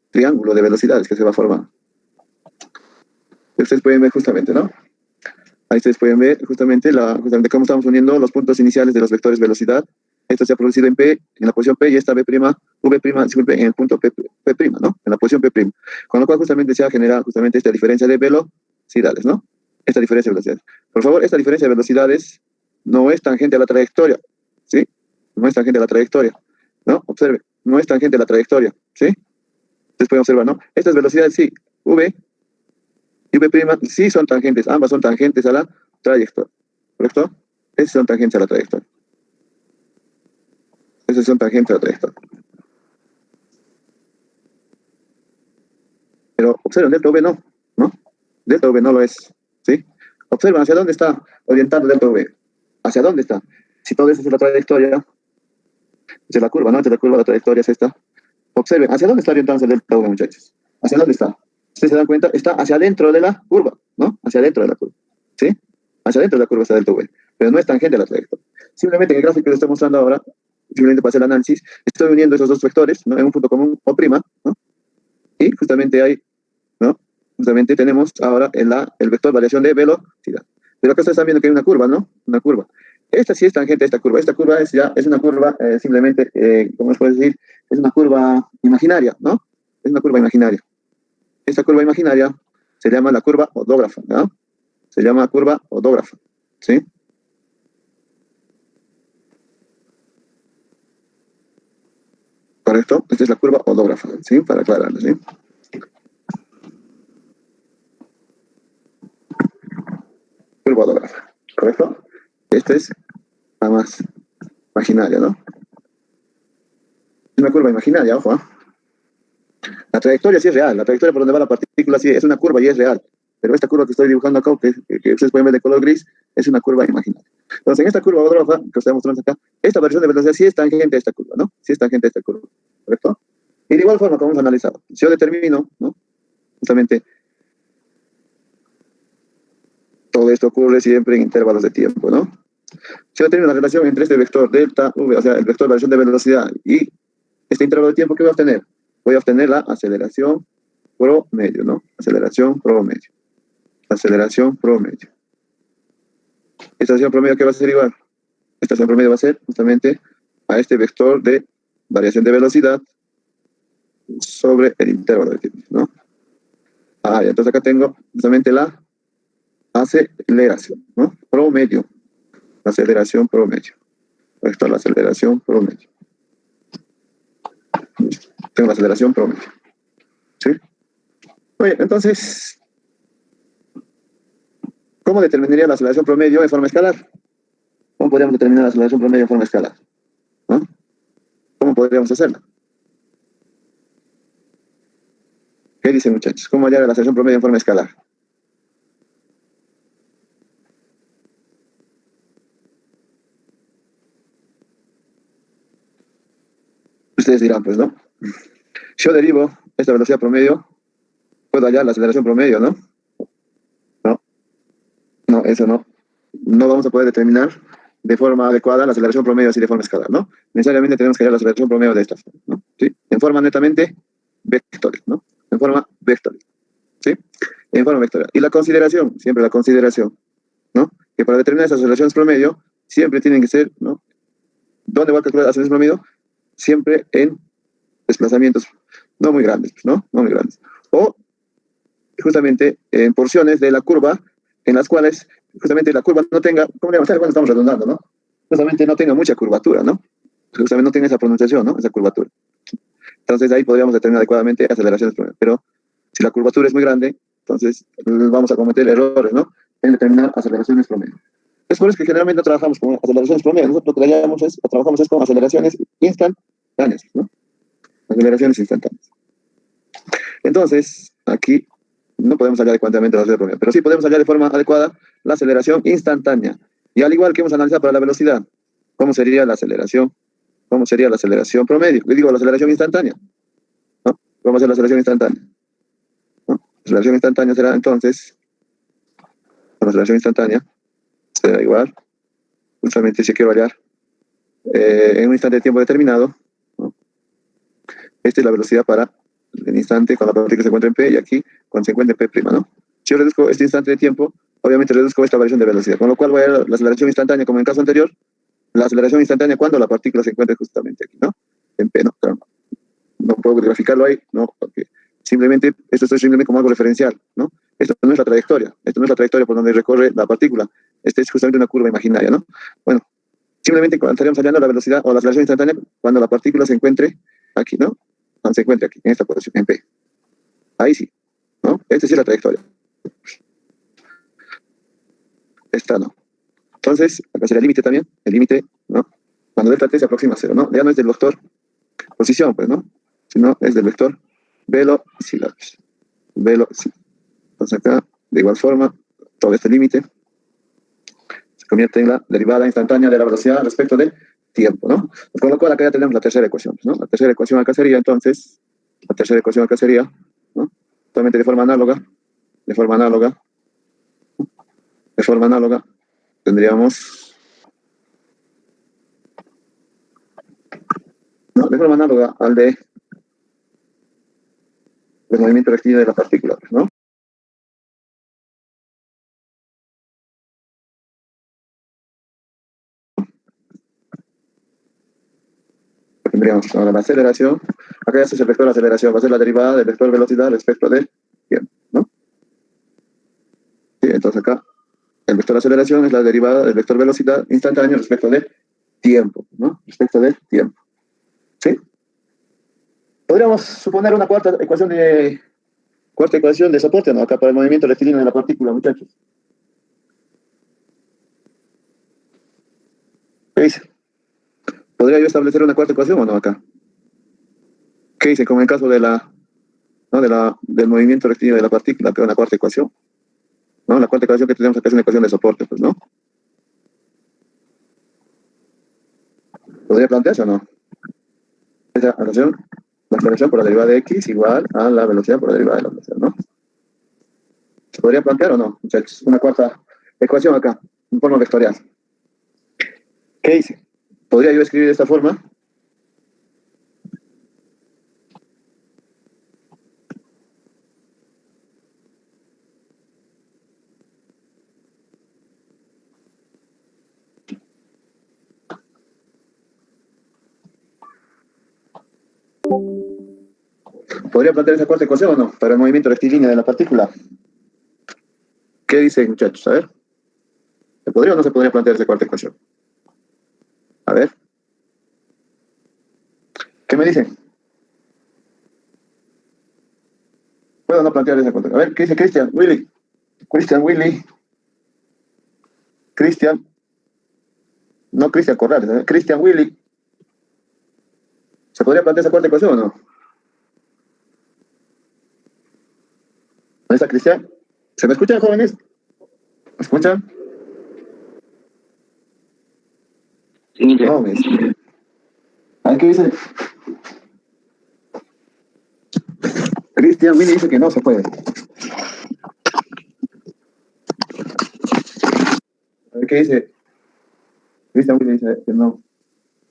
triángulo de velocidades que se va a formar. Ustedes pueden ver justamente, ¿no? Ahí ustedes pueden ver justamente cómo estamos uniendo los puntos iniciales de los vectores velocidad. Esto se ha producido en P, en la posición P, y esta disculpe, en el punto P', ¿no? En la posición P'. Con lo cual justamente se ha generado justamente esta diferencia de velocidades, ¿no? Esta diferencia de velocidades. Por favor, esta diferencia de velocidades no es tangente a la trayectoria, ¿sí? No es tangente a la trayectoria, ¿no? Observe, no es tangente a la trayectoria, ¿sí? Ustedes pueden observar, ¿no? Estas velocidades sí, V y V' sí son tangentes, ambas son tangentes a la trayectoria, ¿correcto? Esas son tangentes a la trayectoria. Esas son tangentes a la trayectoria. Pero observen, delta V no, ¿no? Delta V no lo es, ¿sí? Observen hacia dónde está orientado delta V. ¿Hacia dónde está? si todo eso es la trayectoria, es la curva, ¿no? Esta es la curva, la trayectoria es esta. Observen, ¿hacia dónde está orientándose el delta V, muchachos? ¿Hacia dónde está? Ustedes se dan cuenta, está hacia adentro de la curva, ¿no? Hacia adentro de la curva, ¿sí? Hacia adentro de la curva está delta V, pero no es tangente a la trayectoria. Simplemente en el gráfico que les estoy mostrando ahora, simplemente para hacer el análisis, estoy uniendo esos dos vectores, ¿no? En un punto común O', ¿no? Y justamente ahí, ¿no? Justamente tenemos ahora el vector variación de velocidad. Pero acá ustedes están viendo que hay una curva, ¿no? Una curva. Esta sí es tangente a esta curva. Esta curva es una curva simplemente, ¿cómo se puede decir? Es una curva imaginaria, ¿no? Es una curva imaginaria. Esta curva imaginaria se llama la curva odógrafa, ¿no? Se llama curva odógrafa, ¿sí? ¿Correcto? Esta es la curva odógrafa, ¿sí? Para aclararlo, ¿sí? Curva odógrafa, ¿correcto? Esta es la más imaginaria, ¿no? Es una curva imaginaria, ojo, ¿eh? La trayectoria sí es real, la trayectoria por donde va la partícula sí es una curva y es real, pero esta curva que estoy dibujando acá, que ustedes pueden ver de color gris, es una curva imaginaria. Entonces, en esta curva odógrafa que estoy mostrando acá, esta variación de velocidad sí es tangente a esta curva, ¿no? Sí es tangente a esta curva, ¿correcto? Y de igual forma, como hemos analizado, si yo determino, ¿no? Justamente, todo esto ocurre siempre en intervalos de tiempo, ¿no? Si yo determino la relación entre este vector delta V, o sea, el vector variación de velocidad y este intervalo de tiempo, ¿qué voy a obtener? Voy a obtener la aceleración promedio, ¿no? Aceleración promedio. Aceleración promedio. ¿Esta aceleración promedio qué va a ser igual? Esta aceleración promedio va a ser justamente a este vector de variación de velocidad sobre el intervalo de tiempo, ¿no? Ah, ya, entonces acá tengo justamente la aceleración, ¿no? Promedio. Aceleración promedio. Ahí está la aceleración promedio. Tengo la aceleración promedio. ¿Sí? Oye, entonces, ¿cómo determinaría la aceleración promedio en forma escalar? ¿Cómo podríamos determinar la aceleración promedio en forma escalar? ¿No? ¿Cómo podríamos hacerla? ¿Qué dicen, muchachos? ¿Cómo hallar la aceleración promedio en forma escalar? Ustedes dirán, pues, ¿no? Si yo derivo esta velocidad promedio, puedo hallar la aceleración promedio, ¿no? No, eso no. No vamos a poder determinar de forma adecuada la aceleración promedio así de forma escalar, ¿no? Necesariamente tenemos que hallar la aceleración promedio de esta forma, ¿no? ¿Sí? En forma netamente vectorial, ¿no? En forma vectorial, ¿sí? En forma vectorial. Y la consideración, siempre la consideración, ¿no? Que para determinar esas aceleraciones promedio, siempre tienen que ser, ¿no? ¿Dónde va a calcular la aceleración promedio? Siempre en desplazamientos no muy grandes, ¿no? No muy grandes. O justamente en porciones de la curva en las cuales justamente la curva no tenga, ¿cómo le llamamos? Cuando estamos redondando, ¿no? Justamente no tenga mucha curvatura, ¿no? Justamente no tenga esa pronunciación, ¿no? Esa curvatura. Entonces ahí podríamos determinar adecuadamente aceleraciones, pero si la curvatura es muy grande, entonces vamos a cometer errores, ¿no? En determinar aceleraciones promedio. Es por eso que generalmente no trabajamos con aceleraciones promedio, nosotros lo que trabajamos es con aceleraciones instantáneas, ¿no? Aceleraciones instantáneas. Entonces, aquí no podemos hallar adecuadamente la aceleración promedio, pero sí podemos hallar de forma adecuada la aceleración instantánea. Y al igual que hemos analizado para la velocidad, ¿cómo sería la aceleración? ¿Cómo sería la aceleración promedio? Yo digo la aceleración instantánea, ¿no? ¿Cómo será la aceleración instantánea? ¿No? La aceleración instantánea será entonces, la aceleración instantánea será igual, justamente si quiero hallar en un instante de tiempo determinado, ¿no? Esta es la velocidad para el instante cuando la partícula se encuentra en P y aquí cuando se encuentra en P', ¿no? Si yo reduzco este instante de tiempo, obviamente reduzco esta variación de velocidad, con lo cual voy a dar la aceleración instantánea como en el caso anterior, la aceleración instantánea cuando la partícula se encuentre justamente aquí, ¿no? En P, ¿no? Claro, no puedo graficarlo ahí, ¿no? Porque simplemente, esto es simplemente como algo referencial, ¿no? Esto no es la trayectoria, esto no es la trayectoria por donde recorre la partícula, esta es justamente una curva imaginaria, ¿no? Bueno, simplemente estaríamos hallando la velocidad o la aceleración instantánea cuando la partícula se encuentre aquí, ¿no? Cuando se encuentre aquí, en esta posición, en P. Ahí sí, ¿no? Esta sí es la trayectoria. Esta no. Entonces, acá será el límite también, el límite, ¿no? Cuando delta T se aproxima a cero, ¿no? Ya no es del vector posición, pues, ¿no? Sino es del vector velocidad. Velocidad. Entonces acá, de igual forma, todo este límite se convierte en la derivada instantánea de la velocidad respecto de tiempo, ¿no? Con lo cual acá ya tenemos la tercera ecuación, ¿no? La tercera ecuación acá sería, entonces, ¿no? Totalmente de forma análoga, tendríamos, no, de forma análoga al del movimiento rectilíneo de la partícula, ¿no? Tendríamos ahora la aceleración, acá ya es el vector de aceleración, va a ser la derivada del vector velocidad respecto del tiempo, ¿no? Sí, entonces acá el vector de aceleración es la derivada del vector velocidad instantáneo respecto del tiempo, ¿no? Respecto del tiempo. ¿Sí? Podríamos suponer una cuarta ecuación de soporte, ¿no? Acá para el movimiento rectilíneo de la partícula, muchachos. ¿Qué dice? ¿Podría yo establecer una cuarta ecuación o no acá? ¿Qué dice? Como en el caso de del movimiento rectilíneo de la partícula, que es una cuarta ecuación. ¿No? La cuarta ecuación que tenemos acá es una ecuación de soporte, pues, ¿no? ¿Podría plantearse o no? Esa relación, la aceleración por la derivada de x igual a la velocidad por la derivada de la velocidad, ¿no? ¿Se podría plantear o no, muchachos? Una cuarta ecuación acá, en forma vectorial. ¿Qué dice? ¿Podría yo escribir de esta forma? ¿Podría plantear esa cuarta ecuación o no? Para el movimiento rectilíneo de la partícula. ¿Qué dicen, muchachos? A ver. ¿Se podría o no se podría plantear esa cuarta ecuación? A ver. ¿Qué me dicen? ¿Puedo o no plantear esa cuarta? A ver, ¿qué dice Cristian? Willy. No Cristian Corrales, ¿eh? Cristian Willy. ¿Se podría plantear esa cuarta ecuación o no? ¿No está Cristian? ¿Se me escuchan, jóvenes? ¿Me escuchan? No, me escuchan. A ver, ¿qué dice? Cristian Willy dice que no se puede. A ver, ¿qué dice? Cristian Willy dice que no.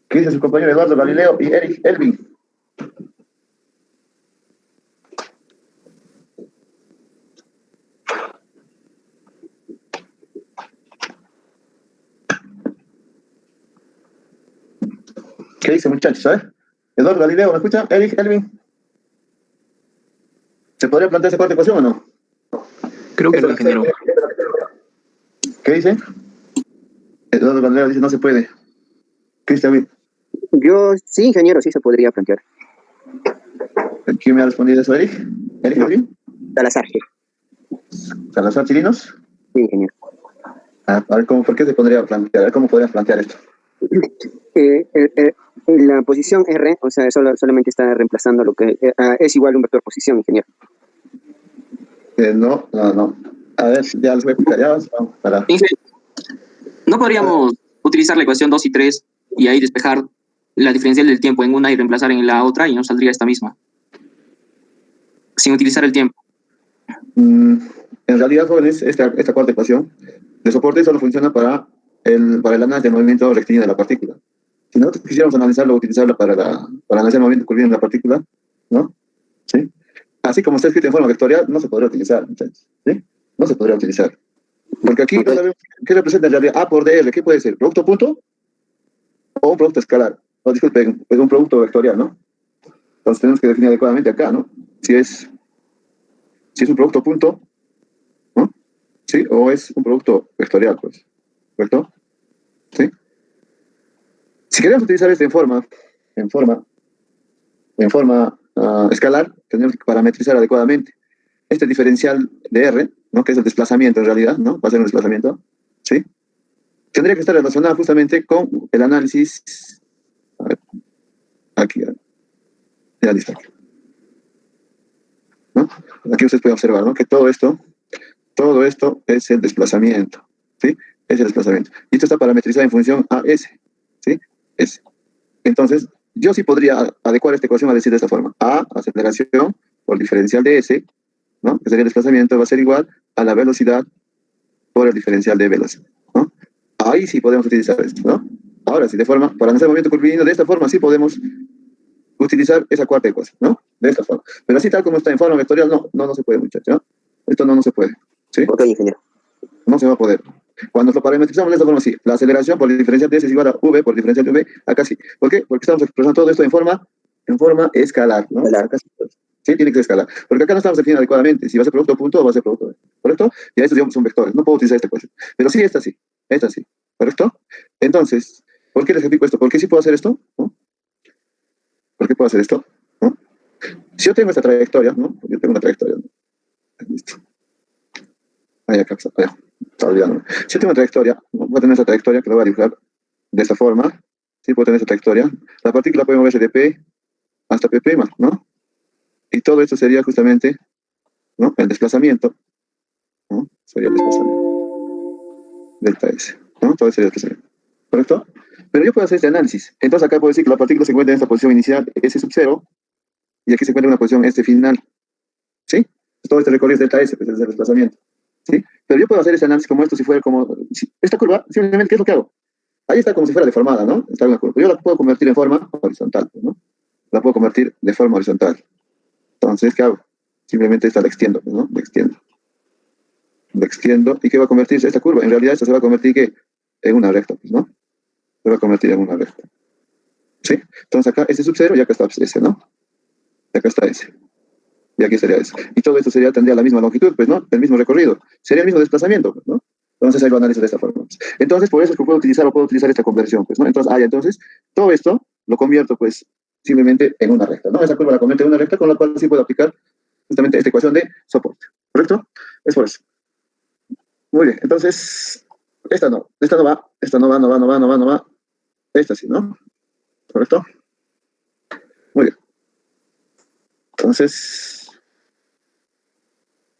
¿Qué dice su compañero Eduardo Galileo y Eric Elvin? ¿Qué dice, muchachos? Eduardo Galileo, ¿me escucha? Eric Elvin. ¿Se podría plantear esa cuarta ecuación o no? Creo que no, ingeniero. ¿Qué dice? Eduardo Galileo dice no se puede. Cristian Willy. Yo, sí, ingeniero, sí se podría plantear. ¿Quién me ha respondido eso, Eric? ¿Eric Elvin? Salazar, sí. ¿Salazar Chirinos? Sí, ingeniero. A ver, ¿por qué se podría plantear? A ver, ¿cómo podrías plantear esto? La posición R, o sea, solamente está reemplazando lo que es igual a un vector posición, ingeniero. No. A ver, ya les voy a explicar. Ya vamos para... ¿No podríamos utilizar la ecuación 2 y 3 y ahí despejar la diferencial del tiempo en una y reemplazar en la otra y nos saldría esta misma? Sin utilizar el tiempo. En realidad, jóvenes, esta cuarta ecuación de soporte solo funciona para el análisis del movimiento rectilíneo de la partícula. Si nosotros quisiéramos utilizarla para analizar el movimiento curvilíneo de la partícula, ¿no? ¿Sí? Así como está escrito en forma vectorial, no se podría utilizar, muchachos. ¿Sí? No se podría utilizar. Porque aquí no sabemos qué representa en realidad A por dr. ¿Qué puede ser? ¿Producto punto? O un producto escalar. No, disculpen, es un producto vectorial, ¿no? Entonces tenemos que definir adecuadamente acá, ¿no? Si es un producto punto, ¿no? ¿Sí? O es un producto vectorial, pues. ¿Correcto? ¿Sí? Si queremos utilizar esto en forma escalar, tenemos que parametrizar adecuadamente. Este diferencial de R, ¿no? Que es el desplazamiento en realidad, ¿no? Va a ser un desplazamiento, ¿sí? Tendría que estar relacionado justamente con el análisis. A ver, aquí, ya listo. ¿No? Aquí ustedes pueden observar, ¿no? Que todo esto es el desplazamiento, ¿sí? es el desplazamiento. Y esto está parametrizado en función a S, ¿sí? S. Entonces, yo sí podría adecuar esta ecuación a decir de esta forma. A, aceleración por diferencial de S, ¿no? Que sería el desplazamiento, va a ser igual a la velocidad por el diferencial de velocidad, ¿no? Ahí sí podemos utilizar esto, ¿no? Ahora sí, de forma, para analizar el movimiento curvilíneo, de esta forma sí podemos utilizar esa cuarta ecuación, ¿no? De esta forma. Pero así tal como está en forma vectorial, no se puede, muchachos, ¿no? Esto no se puede, ¿sí? Ok, ingeniero. No se va a poder. Cuando lo parametrizamos de esta forma, sí. La aceleración por el diferencial de S es igual a V por el diferencial de V, acá sí. ¿Por qué? Porque estamos expresando todo esto en forma escalar, ¿no? Acá sí, tiene que ser escalar. Porque acá no estamos definiendo adecuadamente si va a ser producto punto o va a ser producto. ¿Correcto? Y estos son vectores. No puedo utilizar esta ecuación. Pero sí, esta sí. Esta sí. ¿Correcto? Entonces, ¿por qué les explico esto? ¿Por qué sí puedo hacer esto? ¿No? ¿Por qué puedo hacer esto? ¿No? Si yo tengo esta trayectoria, ¿no? Yo tengo una trayectoria, ¿no? Listo. Ahí acá, allá. Está olvidando. Si yo tengo una trayectoria, ¿no? Voy a tener esta trayectoria que la voy a dibujar de esta forma. Sí, puedo tener esta trayectoria. La partícula puede moverse de P hasta P', ¿no? Y todo esto sería justamente, ¿no? El desplazamiento, ¿no? Sería el desplazamiento. Delta S, ¿no? Todo eso sería el desplazamiento. ¿Correcto? Pero yo puedo hacer este análisis. Entonces acá puedo decir que la partícula se encuentra en esta posición inicial, S sub 0, y aquí se encuentra en una posición S final. ¿Sí? Todo este recorrido es delta S, pues es el desplazamiento. ¿Sí? Pero yo puedo hacer ese análisis como esto si fuera como... esta curva, simplemente, ¿qué es lo que hago? Ahí está como si fuera deformada, ¿no? Está una curva. Yo la puedo convertir en forma horizontal, ¿no? La puedo convertir de forma horizontal. Entonces, ¿qué hago? Simplemente esta la extiendo, ¿no? La extiendo. La extiendo. ¿Y qué va a convertirse esta curva? En realidad, esta se va a convertir ¿qué? En una recta, pues, ¿no? Se va a convertir en una recta. ¿Sí? Entonces acá S sub 0 y acá está S, ¿no? Y acá está S. Y aquí sería S. Y todo esto tendría la misma longitud, pues, ¿no? El mismo recorrido. Sería el mismo desplazamiento, pues, ¿no? Entonces ahí lo analizo de esta forma. Pues. Entonces, por eso es que puedo utilizar esta conversión, pues, ¿no? Entonces, todo esto lo convierto, pues, simplemente en una recta, ¿no? Esa curva la convierto en una recta con la cual sí puedo aplicar justamente esta ecuación de soporte, ¿correcto? Es por eso. Muy bien, entonces, esta no va, no va. Esta sí, ¿no? ¿Correcto? Muy bien. Entonces,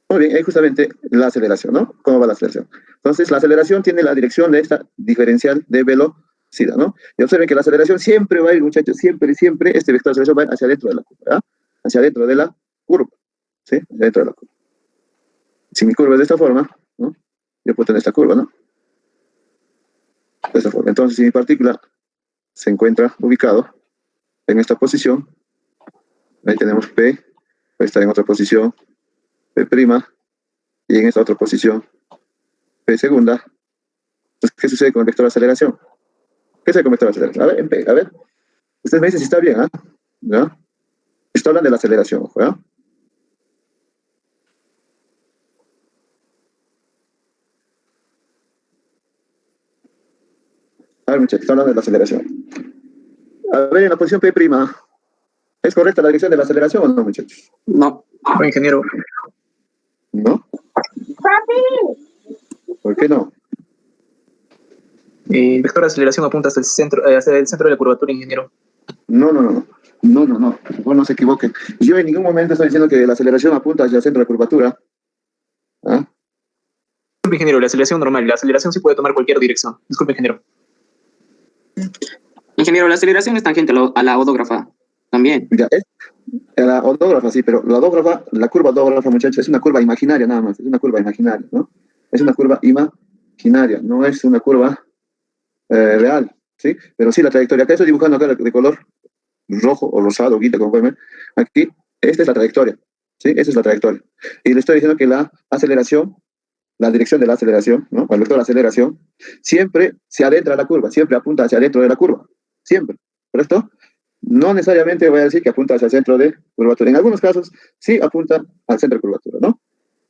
muy bien, ahí justamente la aceleración, ¿no? ¿Cómo va la aceleración? Entonces, la aceleración tiene la dirección de esta diferencial de velocidad, ¿no? Y observen que la aceleración siempre va a ir, muchachos, siempre, este vector de aceleración va a ir hacia adentro de la curva, ¿verdad? Hacia adentro de la curva, ¿sí? Hacia adentro de la curva. Si mi curva es de esta forma, ¿no? Yo puedo tener esta curva, ¿no? De esta forma. Entonces, si mi partícula se encuentra ubicado en esta posición, ahí tenemos P, puede estar en otra posición, P', y en esta otra posición, P segunda. Entonces, ¿qué sucede con el vector de aceleración? ¿Qué sucede con el vector de aceleración? A ver, en P, a ver. Ustedes me dicen si está bien, ¿ah? ¿Ya? Esto habla de la aceleración, ojo, ¿ya? A ver, muchachos, está hablando de la aceleración. A ver, en la posición P', ¿es correcta la dirección de la aceleración o no, muchachos? No. No, ingeniero. ¿No? ¿Por qué no? El vector de aceleración apunta hacia el centro de la curvatura, ingeniero. No. No se equivoquen. Yo en ningún momento estoy diciendo que la aceleración apunta hacia el centro de la curvatura. ¿Ah? Disculpe, ingeniero, la aceleración normal. La aceleración sí puede tomar cualquier dirección. Disculpe, ingeniero. Ingeniero, la aceleración es tangente a la odógrafa también. Ya, es la odógrafa, sí, pero la odógrafa, la curva odógrafa, muchachos, es una curva imaginaria nada más. Es una curva imaginaria, ¿no? Es una curva imaginaria, no es una curva real, ¿sí? Pero sí la trayectoria. Acá estoy dibujando acá de color rojo o rosado, guita, conforme. Aquí, esta es la trayectoria, ¿sí? Esa es la trayectoria. Y le estoy diciendo que la aceleración, la dirección de la aceleración, ¿no? El vector de aceleración, siempre se adentra a la curva, siempre apunta hacia adentro de la curva, siempre, ¿correcto? No necesariamente voy a decir que apunta hacia el centro de curvatura. En algunos casos sí apunta al centro de curvatura, ¿no?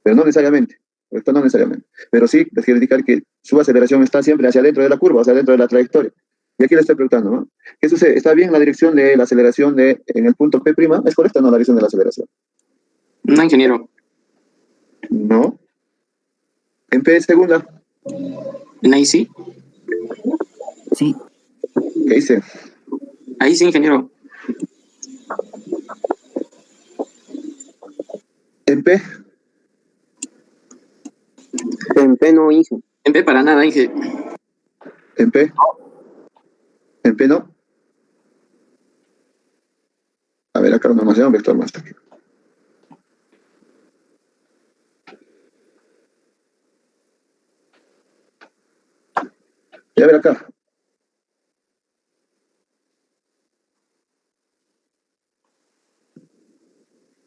Pero no necesariamente, ¿correcto? No necesariamente. Pero sí les quiero indicar que su aceleración está siempre hacia adentro de la curva, hacia adentro de la trayectoria. Y aquí le estoy preguntando, ¿no? ¿Qué sucede? ¿Está bien la dirección de la aceleración en el punto P'? ¿Es correcta o no la dirección de la aceleración? No, ingeniero. No. ¿En P segunda? ¿En ahí sí? Sí, ¿Qué dice? Ahí sí, ingeniero. ¿En P? En P no hice. En P para nada, Inge. ¿En P? ¿En P no? A ver, acá nomás ya un vector más. Y a ver acá.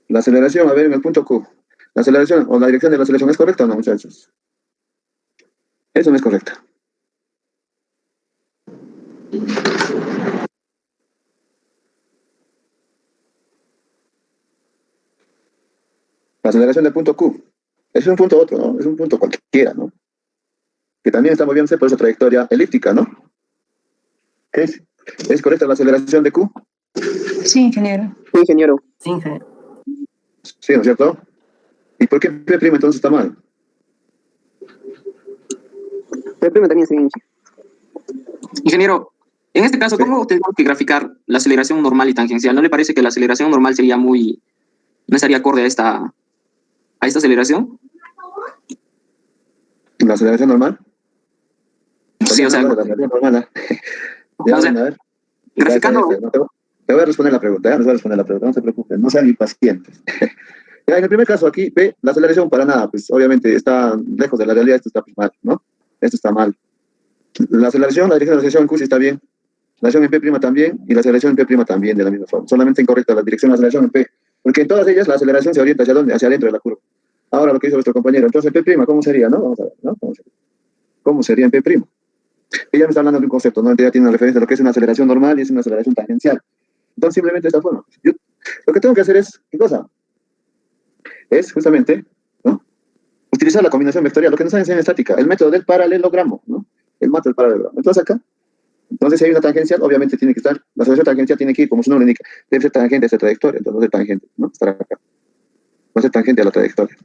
La aceleración, a ver, en el punto Q. La aceleración o la dirección de la aceleración es correcta o no, muchachos. Eso no es correcto. La aceleración del punto Q. Es un punto otro, ¿no? Es un punto cualquiera, ¿no? Que también está moviéndose por esa trayectoria elíptica, ¿no? ¿Qué es? ¿Es correcta la aceleración de Q? Sí, ingeniero. Sí, ingeniero. Sí, ingeniero. Sí, ¿no es cierto? ¿Y por qué P' entonces está mal? P' también es bien. Ingeniero, en este caso, ¿cómo tenemos que graficar la aceleración normal y tangencial? ¿No le parece que la aceleración normal sería no estaría acorde a esta aceleración? ¿La aceleración normal? Sí, o sea, La aceleración normal, ya, o sea, a ver. graficando. No, te voy a responder la pregunta, no se preocupen, no sean impacientes. Ya, en el primer caso aquí, P, la aceleración para nada, pues obviamente está lejos de la realidad, esto está pues, mal, ¿no? Esto está mal. La aceleración, la dirección de la aceleración en Q sí está bien, la aceleración en P' también, y la aceleración en P' también de la misma forma. Solamente incorrecta la dirección de la aceleración en P, porque en todas ellas la aceleración se orienta hacia dónde, hacia adentro de la curva. Ahora lo que hizo nuestro compañero, entonces P', ¿cómo sería, no? Vamos a ver, ¿no? ¿Cómo sería en P'? Ella me está hablando de un concepto, ¿no? Ya tiene una referencia a lo que es una aceleración normal y es una aceleración tangencial. Entonces, simplemente de esta forma. Yo, lo que tengo que hacer es, ¿qué cosa? Es justamente, ¿no? Utilizar la combinación vectorial, lo que nos enseña en estática, el método del paralelogramo, ¿no? El método del paralelogramo. Entonces, acá, entonces, si hay una tangencial, obviamente tiene que estar, la aceleración tangencial tiene que ir, como su nombre indica, debe ser tangente a esa trayectoria, entonces va a ser tangente, ¿no? Estar acá. Va a ser tangente a la trayectoria.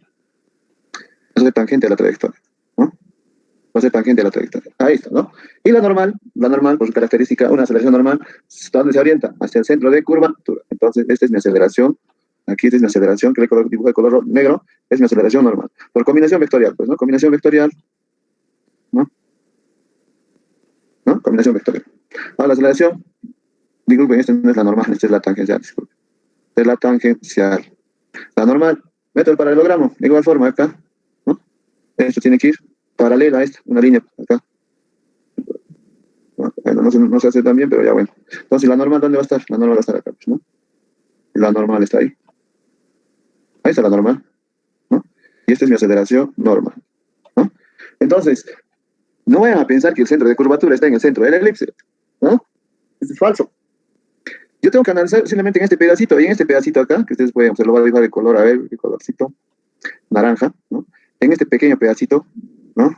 Va a ser tangente a la trayectoria, ¿no? Va a ser tangente a la trayectoria. Ahí está, ¿no? Y la normal, por su característica, una aceleración normal, ¿dónde se orienta? Hacia el centro de curvatura. Entonces, esta es mi aceleración. Aquí esta es mi aceleración, que le dibujo de color negro, es mi aceleración normal. Por combinación vectorial, pues, ¿no? Combinación vectorial, ¿no? ¿No? Combinación vectorial. Ahora, la aceleración, disculpen, esta no es la normal, esta es la tangencial, disculpen. Esta es la tangencial. La normal, método del paralelogramo, de igual forma, acá, ¿no? Esto tiene que ir paralela a esta, una línea acá. Bueno, no se hace tan bien, pero ya bueno. Entonces, ¿la normal dónde va a estar? La normal va a estar acá, pues, ¿no? La normal está ahí. Ahí está la normal, ¿no? Y esta es mi aceleración normal, ¿no? Entonces, no vayan a pensar que el centro de curvatura está en el centro de la elipse, ¿no? Esto es falso. Yo tengo que analizar simplemente en este pedacito, y en este pedacito acá, que ustedes pueden observar, dibujar de color, a ver, qué colorcito, naranja, ¿no? En este pequeño pedacito, ¿no?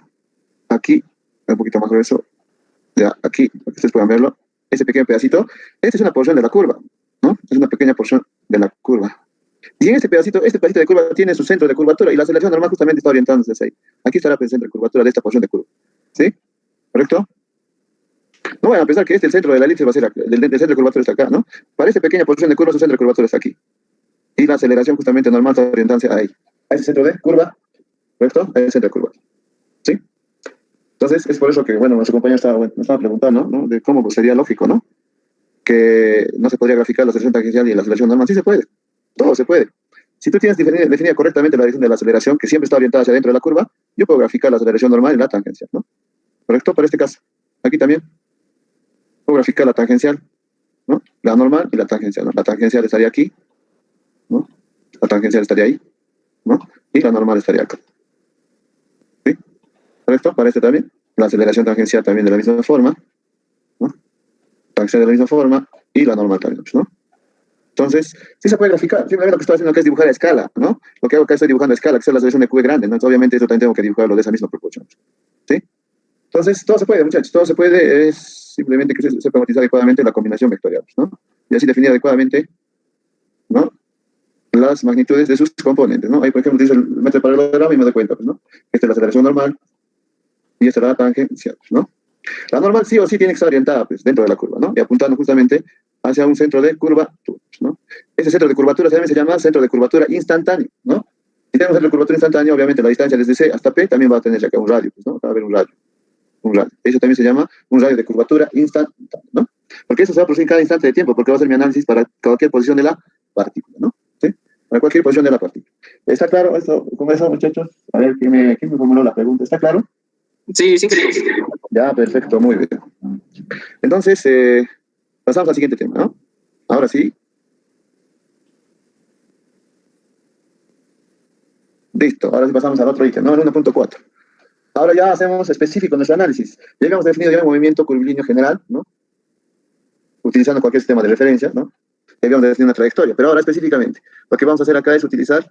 Aquí, un poquito más grueso, ya, aquí, para que ustedes puedan verlo, este pequeño pedacito, esta es una porción de la curva, ¿no? Es una pequeña porción de la curva. Y en este pedacito de curva tiene su centro de curvatura, y la aceleración normal justamente está orientándose hacia ahí. Aquí estará el centro de curvatura de esta porción de curva, ¿sí? ¿Correcto? No vayan a pensar que el centro de la elipse va a ser acá, el centro de curvatura está acá, ¿no? Para esta pequeña porción de curva, su centro de curvatura está aquí. Y la aceleración justamente normal está orientándose ahí. A ese centro de curva, ¿correcto? A ese centro de curva. ¿Sí? Entonces, es por eso que, bueno, nuestro compañero nos estaba preguntando, ¿no? De cómo pues, sería lógico, ¿no? Que no se podría graficar la aceleración tangencial y la aceleración normal. Sí se puede. Todo se puede. Si tú tienes definida correctamente la dirección de la aceleración, que siempre está orientada hacia adentro de la curva, yo puedo graficar la aceleración normal y la tangencial, ¿no? ¿Correcto? Para este caso. Aquí también. Puedo graficar la tangencial, ¿no? La normal y la tangencial, ¿no? La tangencial estaría aquí, ¿no? La tangencial estaría ahí, ¿no? Y la normal estaría acá. ¿Sí? ¿Correcto? Para este también. La aceleración tangencial también de la misma forma, ¿no? Tangencial de la misma forma y la normal también, ¿no? Entonces, sí se puede graficar. Simplemente lo que estoy haciendo acá es dibujar a escala, ¿no? Lo que hago acá estoy dibujando a escala, que es la aceleración de Q grande, ¿no? Entonces, obviamente, eso también tengo que dibujarlo de esa misma proporción. ¿Sí? Entonces, todo se puede, muchachos, todo se puede, es simplemente que se puede utilizar adecuadamente la combinación vectorial, ¿no? Y así definir adecuadamente, ¿no? Las magnitudes de sus componentes, ¿no? Ahí, por ejemplo, utilizo el método de paralelogramo y me doy cuenta, pues, ¿no? Esta es la aceleración normal y esta es la tangencial, ¿no? La normal sí o sí tiene que estar orientada, pues, dentro de la curva, ¿no? Y apuntando justamente hacia un centro de curvatura, ¿no? Ese centro de curvatura también se llama centro de curvatura instantáneo, ¿no? Si tenemos la curvatura instantánea, obviamente la distancia desde C hasta P también va a tener acá un radio, pues, ¿no? Va a haber un radio. Eso también se llama un radio de curvatura instantánea, ¿no? Porque eso se va a producir en cada instante de tiempo, porque va a ser mi análisis para cualquier posición de la partícula, ¿no? ¿Sí? Para cualquier posición de la partícula. ¿Está claro esto, con eso, muchachos? A ver, ¿quién me formuló la pregunta? ¿Está claro? Sí, sí, sí. Ya, perfecto, muy bien. Entonces, pasamos al siguiente tema, ¿no? Ahora sí. Listo, ahora sí pasamos al otro ítem, ¿no? El 1.4. Ahora ya hacemos específico nuestro análisis. Ya habíamos definido ya el movimiento curvilíneo general, ¿no? Utilizando cualquier sistema de referencia, ¿no? Ya habíamos definido una trayectoria, pero ahora específicamente, lo que vamos a hacer acá es utilizar,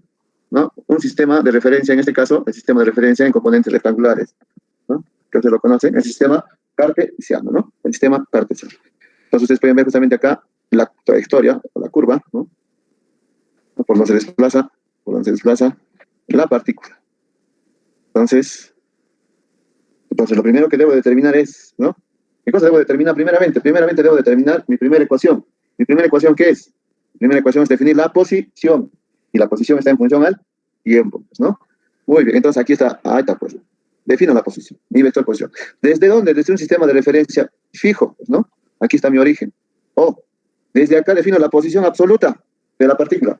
¿no? Un sistema de referencia, en este caso, el sistema de referencia en componentes rectangulares, ¿no? Que ustedes lo conocen, el sistema cartesiano, ¿no? El sistema cartesiano. Entonces ustedes pueden ver justamente acá la trayectoria, o la curva, ¿no? Por donde se desplaza la partícula. Entonces, lo primero que debo determinar es, ¿no? ¿Qué cosa debo determinar primeramente? Primeramente debo determinar mi primera ecuación. ¿Mi primera ecuación qué es? Mi primera ecuación es definir la posición. Y la posición está en función al tiempo, ¿no? Muy bien, entonces aquí está, ahí está, pues. Defino la posición, mi vector posición. ¿Desde dónde? Desde un sistema de referencia fijo, ¿no? Aquí está mi origen. O, desde acá defino la posición absoluta de la partícula.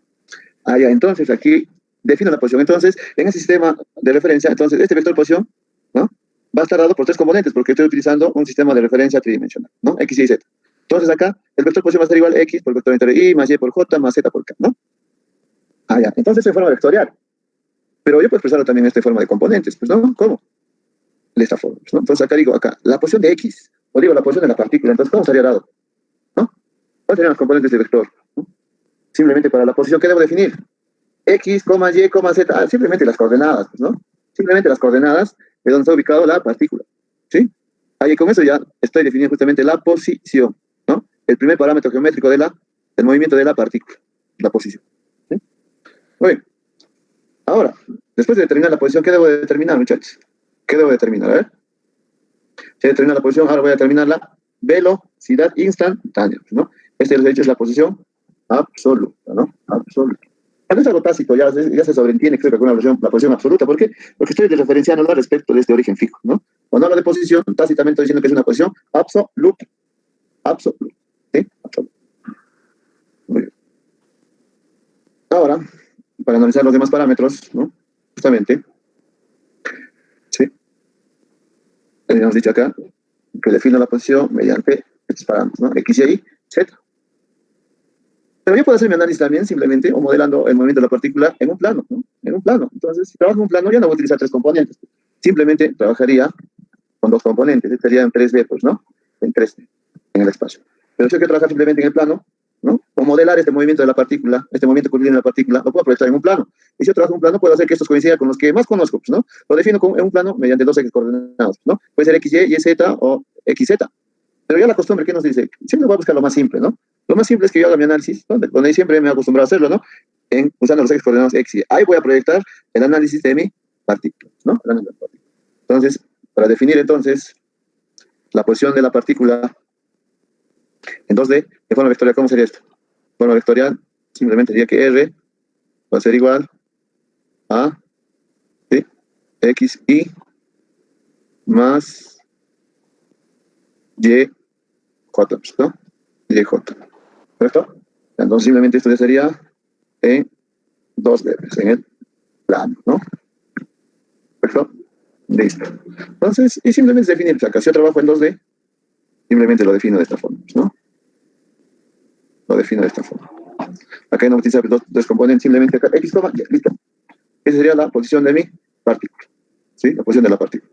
Allá, entonces aquí defino la posición. Entonces, en ese sistema de referencia, entonces este vector posición, ¿no? Va a estar dado por tres componentes, porque estoy utilizando un sistema de referencia tridimensional, ¿no? X, Y, Z. Entonces acá, el vector posición va a ser igual a X por el vector vector Y, más Y por J, más Z por K, ¿no? Ya. Entonces, en forma vectorial. Pero yo puedo expresarlo también en esta forma de componentes, pues, ¿no? ¿Cómo? De esta forma, ¿no? Entonces acá digo, la posición de X, o digo la posición de la partícula, entonces, ¿cómo estaría dado? ¿No? ¿Cuáles serían los componentes del vector? ¿No? Simplemente para la posición, ¿qué debo definir? X, Y, Z, simplemente las coordenadas, pues, ¿no? Simplemente las coordenadas de donde está ubicado la partícula, ¿sí? Ahí con eso ya estoy definiendo justamente la posición, ¿no? El primer parámetro geométrico del movimiento de la partícula, la posición, ¿sí? Muy bien. Ahora, después de determinar la posición, ¿qué debo de determinar, muchachos? ¿Qué debo determinar? A ver. Si determina la posición, ahora voy a determinar la velocidad instantánea, ¿no? Este de hecho es la posición absoluta, ¿no? Absoluta. Cuando es algo tácito, ya se sobreentiende, creo que con la posición absoluta. ¿Por qué? Porque estoy referenciando respecto de este origen fijo, ¿no? Cuando hablo de posición, tácitamente estoy diciendo que es una posición absoluta. Absoluta. ¿Sí? Absoluta. Muy bien. Ahora, para analizar los demás parámetros, ¿no? Justamente, ¿sí? Hemos dicho acá que defino la posición mediante estos parámetros, ¿no? X, Y, Z. Pero yo puedo hacer mi análisis también simplemente o modelando el movimiento de la partícula en un plano, ¿no? En un plano. Entonces, si trabajo en un plano, ya no voy a utilizar tres componentes. Simplemente trabajaría con dos componentes. Sería en 3D, pues, ¿no? En 3D, en el espacio. Pero si yo quiero trabajar simplemente en el plano, ¿no? O modelar este movimiento de la partícula, este movimiento curvilíneo de la partícula, lo puedo proyectar en un plano. Y si yo trabajo en un plano, puedo hacer que estos coincidan con los que más conozco, pues, ¿no? Lo defino en un plano mediante dos X coordenadas, ¿no? Puede ser XY, YZ o XZ. Pero ya la costumbre, ¿qué nos dice? Siempre voy a buscar lo más simple, ¿no? Lo más simple es que yo haga mi análisis, ¿no? Donde siempre me he acostumbrado a hacerlo, ¿no? Usando los X coordenados X y Y. Ahí voy a proyectar el análisis de mi partícula, ¿no? El análisis de la partícula. Entonces, para definir entonces la posición de la partícula en 2D, de forma vectorial, ¿cómo sería esto? De forma vectorial, simplemente diría que R va a ser igual a, ¿sí? X, Y más Y, J, ¿no? Y, J. ¿Correcto? Entonces simplemente esto ya sería en 2D, en el plano, ¿no? ¿Correcto? Listo. Entonces, y simplemente definir, acá si yo trabajo en 2D, simplemente lo defino de esta forma, ¿no? Lo defino de esta forma. Acá no utiliza dos componentes, simplemente acá, X, ya, listo. Esa sería la posición de mi partícula, ¿sí? La posición de la partícula.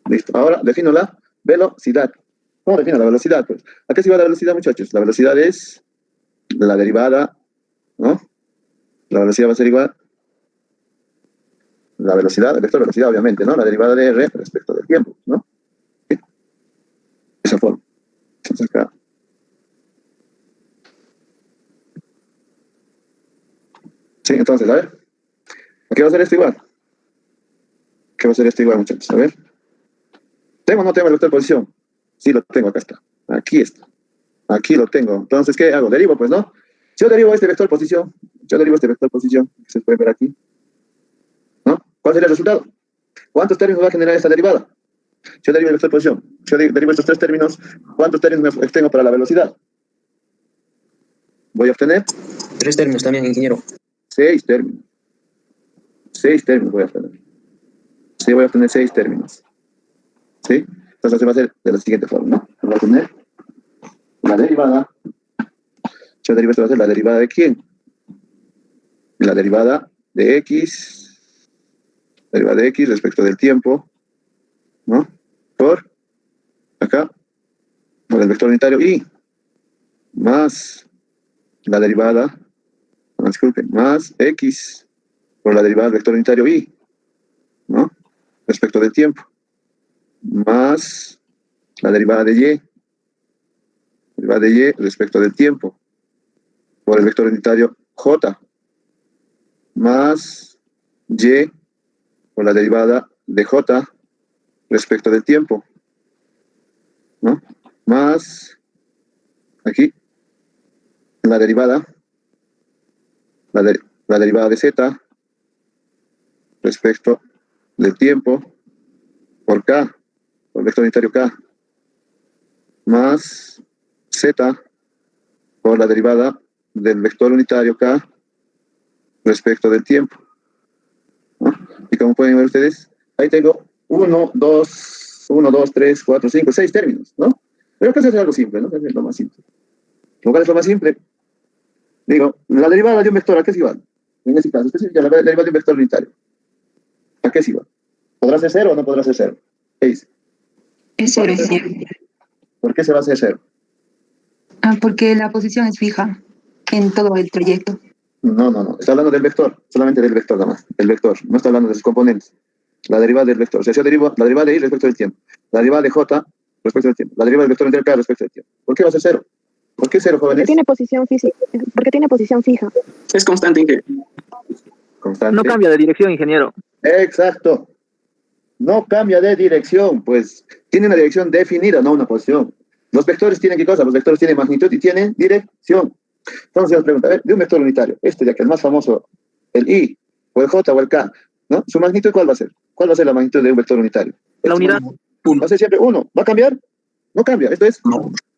Listo. Ahora defino la velocidad. ¿Cómo defino la velocidad? Pues, ¿a qué se va la velocidad, muchachos? La velocidad es la derivada, ¿no? La velocidad va a ser igual. La velocidad, el vector de velocidad, obviamente, ¿no? La derivada de R respecto del tiempo, ¿no? ¿Sí? De esa forma. Entonces acá. Sí, entonces, a ver. ¿A qué va a ser esto igual? ¿Qué va a ser esto igual, muchachos? A ver. ¿Tengo o no tengo el vector de posición? Sí, lo tengo, acá está. Aquí está. Aquí lo tengo. Entonces, ¿qué hago? Derivo, pues, ¿no? Si yo derivo este vector posición, que se puede ver aquí. ¿Cuál sería el resultado? ¿Cuántos términos va a generar esta derivada? Si yo derivo el vector de posición, si yo derivo estos tres términos, ¿cuántos términos me obtengo para la velocidad? Voy a obtener 3 términos también, ingeniero. 6 términos. 6 términos voy a obtener. Sí, voy a obtener 6 términos. ¿Sí? Entonces se va a hacer de la siguiente forma, ¿no? Voy a obtener la derivada. Yo derivo esto, va a ser la derivada de quién? La derivada de x. Derivada de x respecto del tiempo, ¿no? Por acá, por el vector unitario y más la derivada, no, disculpen, más x por la derivada del vector unitario y, ¿no? Respecto del tiempo, más la derivada de y respecto del tiempo por el vector unitario j, más y por la derivada de j respecto del tiempo, ¿no? Más aquí la derivada de z respecto del tiempo por k, por el vector unitario k, más z por la derivada del vector unitario k respecto del tiempo, ¿no? Y como pueden ver ustedes, ahí tengo 1, 2, 3, 4, 5, 6 términos, ¿no? Pero acá se hace algo simple, ¿no? Es lo más simple. ¿Cuál es lo más simple? Digo, la derivada de un vector, ¿a qué es igual? En este caso, la derivada de un vector unitario. ¿A qué es igual? ¿Podrá ser 0 o no podrá ser 0? ¿Qué dice? Es 0. ¿Por qué se va a hacer 0? Porque la posición es fija en todo el trayecto. No. Está hablando del vector, solamente del vector nada más. El vector, no está hablando de sus componentes. La derivada del vector. O sea, yo derivo la derivada de y respecto del tiempo. La derivada de j respecto del tiempo. La derivada del vector entero k respecto del tiempo. ¿Por qué va a ser 0? ¿Por qué 0, jóvenes? Porque tiene posición fija. Es constante, ingeniero. Constante. No cambia de dirección, ingeniero. Exacto. No cambia de dirección, pues tiene una dirección definida, no una posición. Los vectores tienen ¿qué cosa? Los vectores tienen magnitud y tienen dirección. Entonces nos pregunta, a ver, de un vector unitario, ya que el más famoso, el i, o el j o el k, ¿no? ¿Su magnitud cuál va a ser? ¿Cuál va a ser la magnitud de un vector unitario? La unidad. Va a ser siempre 1. ¿Va a cambiar? No cambia. Esto es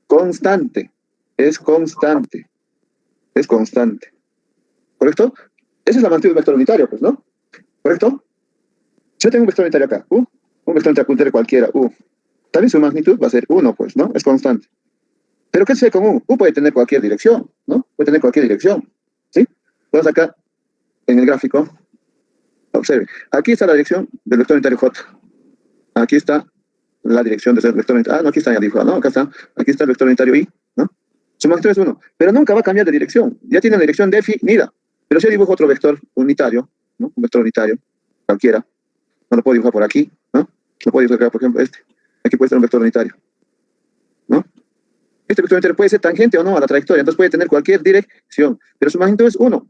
constante. Es constante. Es constante. ¿Correcto? Esa es la magnitud de un vector unitario, pues, ¿no? ¿Correcto? Si yo tengo un vector unitario acá, un vector unitario cualquiera, también su magnitud va a ser 1, pues, ¿no? Es constante. Pero ¿qué sucede con U? U puede tener cualquier dirección, ¿no? Puede tener cualquier dirección, ¿sí? Entonces acá, en el gráfico, observe, aquí está la dirección del vector unitario J. Aquí está la dirección del vector unitario, no, aquí está ya dijo, ¿no? Acá está, aquí está el vector unitario I, ¿no? Su magnitud es 1, pero nunca va a cambiar de dirección, ya tiene una dirección definida. Pero si yo dibujo otro vector unitario, ¿no? Un vector unitario, cualquiera, no lo puedo dibujar por aquí, ¿no? Lo puedo dibujar, por ejemplo, aquí puede estar un vector unitario, ¿no? Este vector unitario puede ser tangente o no a la trayectoria, entonces puede tener cualquier dirección, pero su magnitud es 1,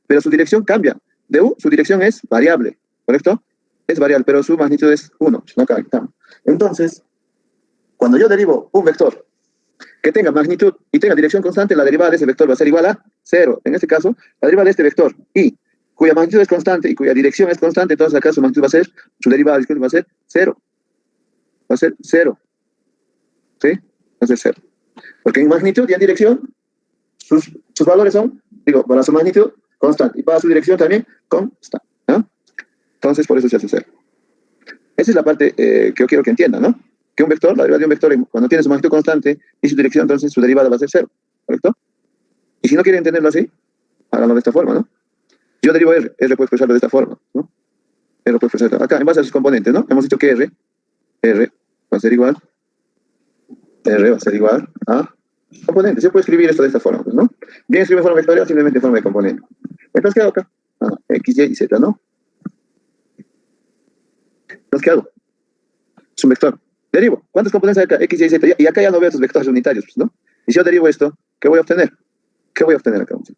pero su dirección cambia. De U, su dirección es variable, ¿correcto? Es variable, pero su magnitud es 1, no cambia. Entonces, cuando yo derivo un vector que tenga magnitud y tenga dirección constante, la derivada de ese vector va a ser igual a 0. En este caso, la derivada de este vector I, cuya magnitud es constante y cuya dirección es constante, entonces acá su magnitud va a ser, su derivada va a ser 0. Va a ser 0. ¿Sí? Va a ser 0. Porque en magnitud y en dirección, sus valores son, para su magnitud, constante. Y para su dirección también, constante, ¿no? Entonces, por eso se hace 0. Esa es la parte que yo quiero que entiendan, ¿no? Que un vector, la derivada de un vector, cuando tiene su magnitud constante y su dirección, entonces su derivada va a ser 0, ¿correcto? Y si no quieren entenderlo así, háganlo de esta forma, ¿no? Yo derivo R puede expresarlo de esta forma, ¿no? R puede expresarlo acá, en base a sus componentes, ¿no? Hemos dicho que R va a ser igual a componentes. Yo puedo escribir esto de esta forma, ¿no? Bien escribe en forma vectorial, simplemente en forma de componente. Entonces, ¿qué hago acá? X, Y y Z, ¿no? Entonces, ¿qué hago? Es un vector. Derivo. ¿Cuántos componentes hay acá? X, Y, Z. Y acá ya no veo estos vectores unitarios, pues, ¿no? Y si yo derivo esto, ¿qué voy a obtener? ¿Qué voy a obtener acá? Si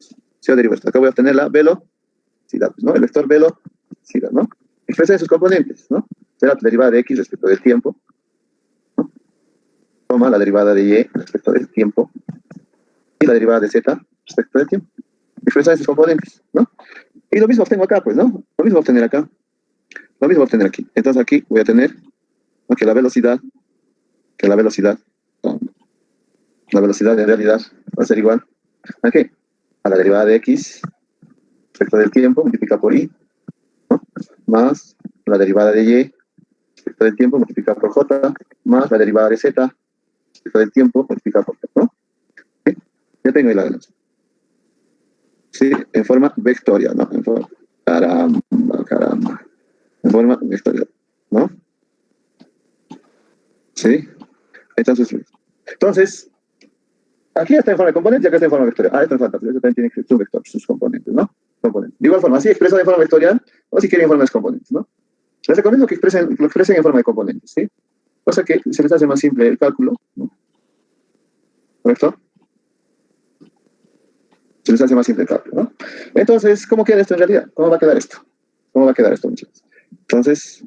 yo derivo esto, acá voy a obtener la velocidad, pues, ¿no? El vector velocidad, ¿no? Expresa de sus componentes, ¿no? Será la derivada de X respecto del tiempo, ¿no? Toma la derivada de Y respecto del tiempo y la derivada de Z respecto del tiempo. Expresa de sus componentes, ¿no? Y lo mismo obtengo acá, pues, ¿no? Lo mismo obtener acá. Lo mismo voy a obtener aquí. Entonces aquí voy a tener, ¿no?, que la velocidad ¿no?, la velocidad en realidad va a ser igual ¿a qué? A la derivada de x respecto del tiempo multiplicado por y, ¿no?, más la derivada de y respecto del tiempo multiplicado por j, más la derivada de z respecto del tiempo multiplicado por t, ¿no? ¿Sí? Ya tengo ahí la relación. Sí, en forma vectorial, ¿no? En forma, caramba. En forma vectorial, ¿no? Sí. Entonces, aquí está en forma de componentes y acá está en forma vectorial. Ah, esto me falta, pero eso también tiene que ser su vector, sus componentes, ¿no? Componentes. De igual forma, así expreso de forma vectorial, o si quieren en forma de componentes, ¿no? Les recomiendo que lo expresen en forma de componentes, ¿sí? Cosa que se les hace más simple el cálculo, ¿no? ¿Correcto? Se les hace más simple el cálculo, ¿no? Entonces, ¿cómo queda esto en realidad? ¿Cómo va a quedar esto? ¿Cómo va a quedar esto, muchachos? Entonces,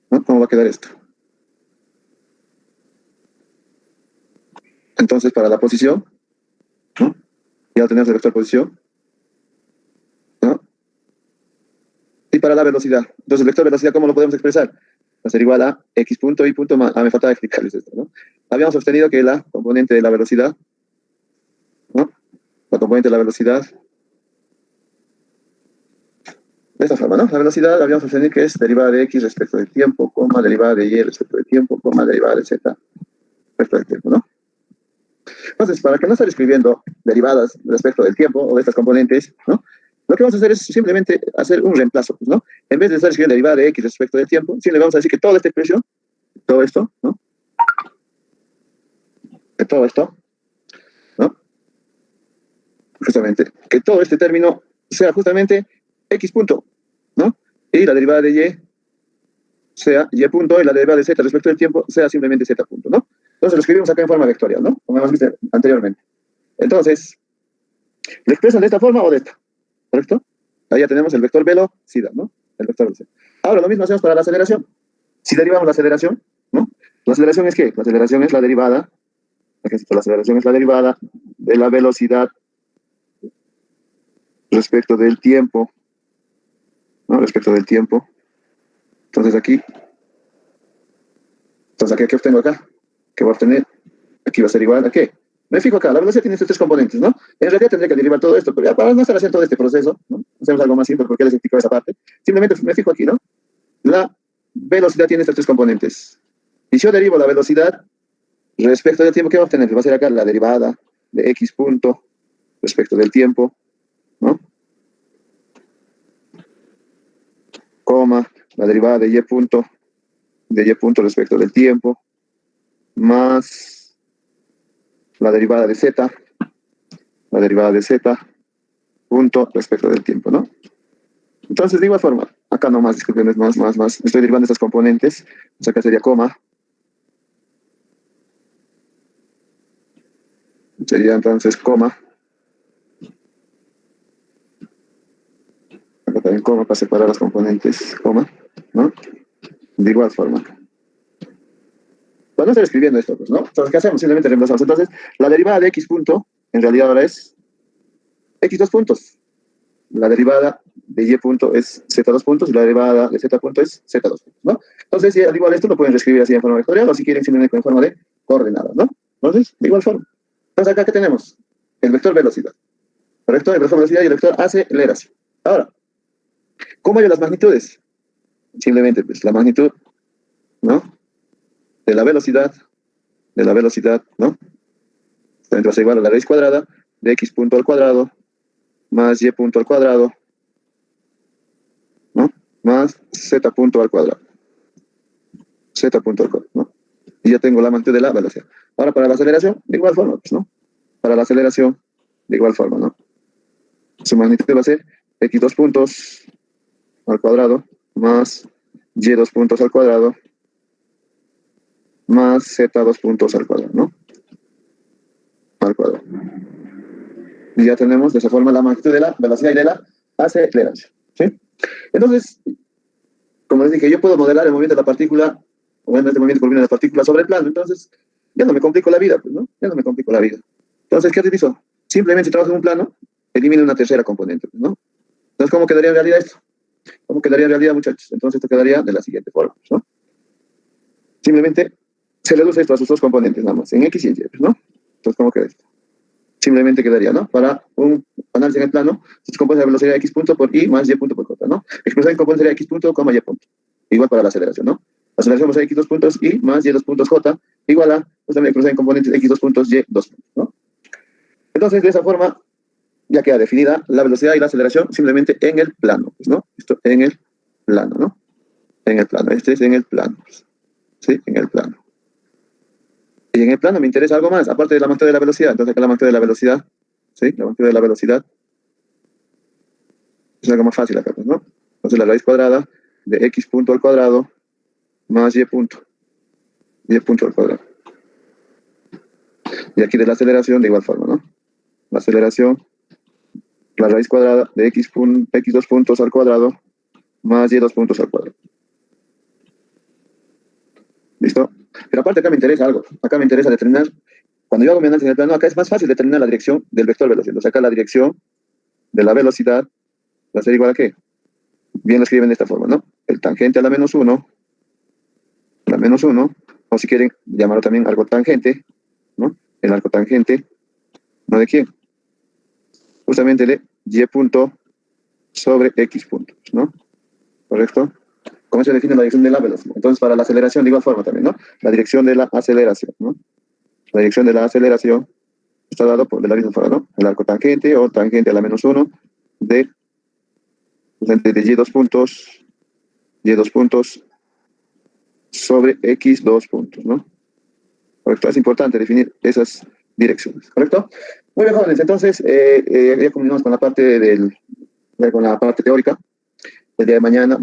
¿no?, ¿cómo va a quedar esto? Entonces, para la posición, ¿no?, ya tenemos el vector posición, ¿no? Y para la velocidad. Entonces, el vector velocidad, ¿cómo lo podemos expresar? Va a ser igual a x punto y punto más. Ah, me faltaba explicarles esto, ¿no? Habíamos obtenido que la componente de la velocidad, ¿no?, la componente de la velocidad, de esta forma, ¿no? La velocidad habíamos obtenido que es derivada de x respecto del tiempo, coma, derivada de y respecto del tiempo, coma, derivada de z respecto del tiempo, ¿no? Entonces, para que no estar escribiendo derivadas respecto del tiempo o de estas componentes, ¿no?, lo que vamos a hacer es simplemente hacer un reemplazo, pues, ¿no? En vez de estar escribiendo derivada de x respecto del tiempo, sí le vamos a decir que toda esta expresión, todo esto, ¿no?, que todo esto, ¿no?, justamente, que todo este término sea justamente x punto, ¿no? Y la derivada de y sea y punto, y la derivada de z respecto del tiempo sea simplemente z punto, ¿no? Entonces lo escribimos acá en forma vectorial, ¿no?, como hemos visto anteriormente. Entonces, ¿lo expresan de esta forma o de esta? ¿Correcto? Ahí ya tenemos el vector velocidad, ¿no? El vector velocidad. Ahora, lo mismo hacemos para la aceleración. Si derivamos la aceleración, ¿no? ¿La aceleración es qué? La aceleración es la derivada, la aceleración es la derivada de la velocidad respecto del tiempo, ¿no? Respecto del tiempo. Entonces aquí, ¿qué obtengo acá? ¿Qué voy a obtener? Aquí va a ser igual a ¿qué? Me fijo acá, la velocidad tiene estos tres componentes, ¿no? En realidad tendría que derivar todo esto, pero ya para no estar haciendo todo este proceso, ¿no?, hacemos algo más simple porque les explico esa parte. Simplemente me fijo aquí, ¿no? La velocidad tiene estos tres componentes. Y si yo derivo la velocidad respecto del tiempo, ¿qué va a obtener? Va a ser acá la derivada de x punto respecto del tiempo, ¿no?, coma, la derivada de y punto respecto del tiempo, más la derivada de z punto respecto del tiempo, ¿no? Entonces, de igual forma, acá nomás, disculpen, es más, estoy derivando estas componentes, o sea, acá sería coma, sería entonces coma, acá también coma para separar las componentes, coma, ¿no? De igual forma. Para no estar escribiendo esto, pues, ¿no? Entonces, ¿qué hacemos? Simplemente reemplazamos. Entonces, la derivada de x punto, en realidad ahora es x dos puntos. La derivada de y punto es z dos puntos y la derivada de z punto es z dos puntos, ¿no? Entonces, si al igual esto lo pueden reescribir así en forma vectorial o si quieren simplemente en forma de coordenadas, ¿no? Entonces, de igual forma. Entonces, acá, ¿qué tenemos? El vector velocidad, ¿correcto? El vector velocidad y el vector aceleración. Ahora, ¿cómo hay las magnitudes? Simplemente, pues, la magnitud, ¿no?, de la velocidad, ¿no?, entonces va a ser igual a la raíz cuadrada de x punto al cuadrado más y punto al cuadrado, ¿no?, más z punto al cuadrado. ¿No? Y ya tengo la magnitud de la velocidad. Ahora, para la aceleración, de igual forma, pues, ¿no? Para la aceleración, de igual forma, ¿no? Su magnitud va a ser x dos puntos al cuadrado más y dos puntos al cuadrado más z dos puntos al cuadrado, ¿no? Al cuadrado. Y ya tenemos de esa forma la magnitud de la velocidad y de la aceleración, ¿sí? Entonces, como les dije, yo puedo modelar el movimiento de la partícula, o este movimiento que viene de la partícula sobre el plano, entonces ya no me complico la vida, pues, ¿no? Ya no me complico la vida. Entonces, ¿qué utilizo? Simplemente si trabajo en un plano, elimino una tercera componente, ¿no? Entonces, ¿cómo quedaría en realidad esto? ¿Cómo quedaría en realidad, muchachos? Entonces esto quedaría de la siguiente forma, ¿no? Simplemente se reduce esto a sus dos componentes, nada más, en X y en Y, ¿no? Entonces, ¿cómo queda esto? Simplemente quedaría, ¿no? Para un análisis en el plano, se compone la velocidad de X punto por Y más Y punto por J, ¿no? Expresar en componente sería X punto, coma Y punto. Igual para la aceleración, ¿no? La aceleración va a ser X2 puntos Y más Y2 puntos J, igual a, justamente, expresar en componentes X2 puntos Y2 puntos, ¿no? Entonces, de esa forma, ya queda definida la velocidad y la aceleración simplemente en el plano, pues, ¿no? Esto en el plano, ¿no? En el plano, este es en el plano, pues, ¿sí? En el plano. Y en el plano me interesa algo más, aparte de la magnitud de la velocidad. Entonces acá la magnitud de la velocidad, ¿sí? La magnitud de la velocidad es algo más fácil acá, pues, ¿no? Entonces la raíz cuadrada de X punto al cuadrado más Y punto al cuadrado. Y aquí de la aceleración de igual forma, ¿no? La aceleración, la raíz cuadrada de X2 puntos al cuadrado más Y2 puntos al cuadrado. ¿Listo? Pero aparte acá me interesa algo. Acá me interesa determinar, cuando yo hago mi análisis en el plano, acá es más fácil determinar la dirección del vector velocidad. O sea, acá la dirección de la velocidad va a ser igual a ¿qué? Bien lo escriben de esta forma, ¿no? El tangente a la menos 1, o si quieren llamarlo también arco tangente, ¿no? El arco tangente, ¿no de quién? Justamente de Y punto sobre X punto, ¿no? ¿Correcto? ¿Cómo se define la dirección de la velocidad? Entonces, para la aceleración, de igual forma también, ¿no? La dirección de la aceleración, ¿no? La dirección de la aceleración está dado por de la misma forma, ¿no? El arco tangente o tangente a la menos 1 de Y2 puntos sobre X2 puntos, ¿no? ¿Correcto? Es importante definir esas direcciones, ¿correcto? Muy bien, jóvenes, entonces, ya culminamos con la parte con la parte teórica. El día de mañana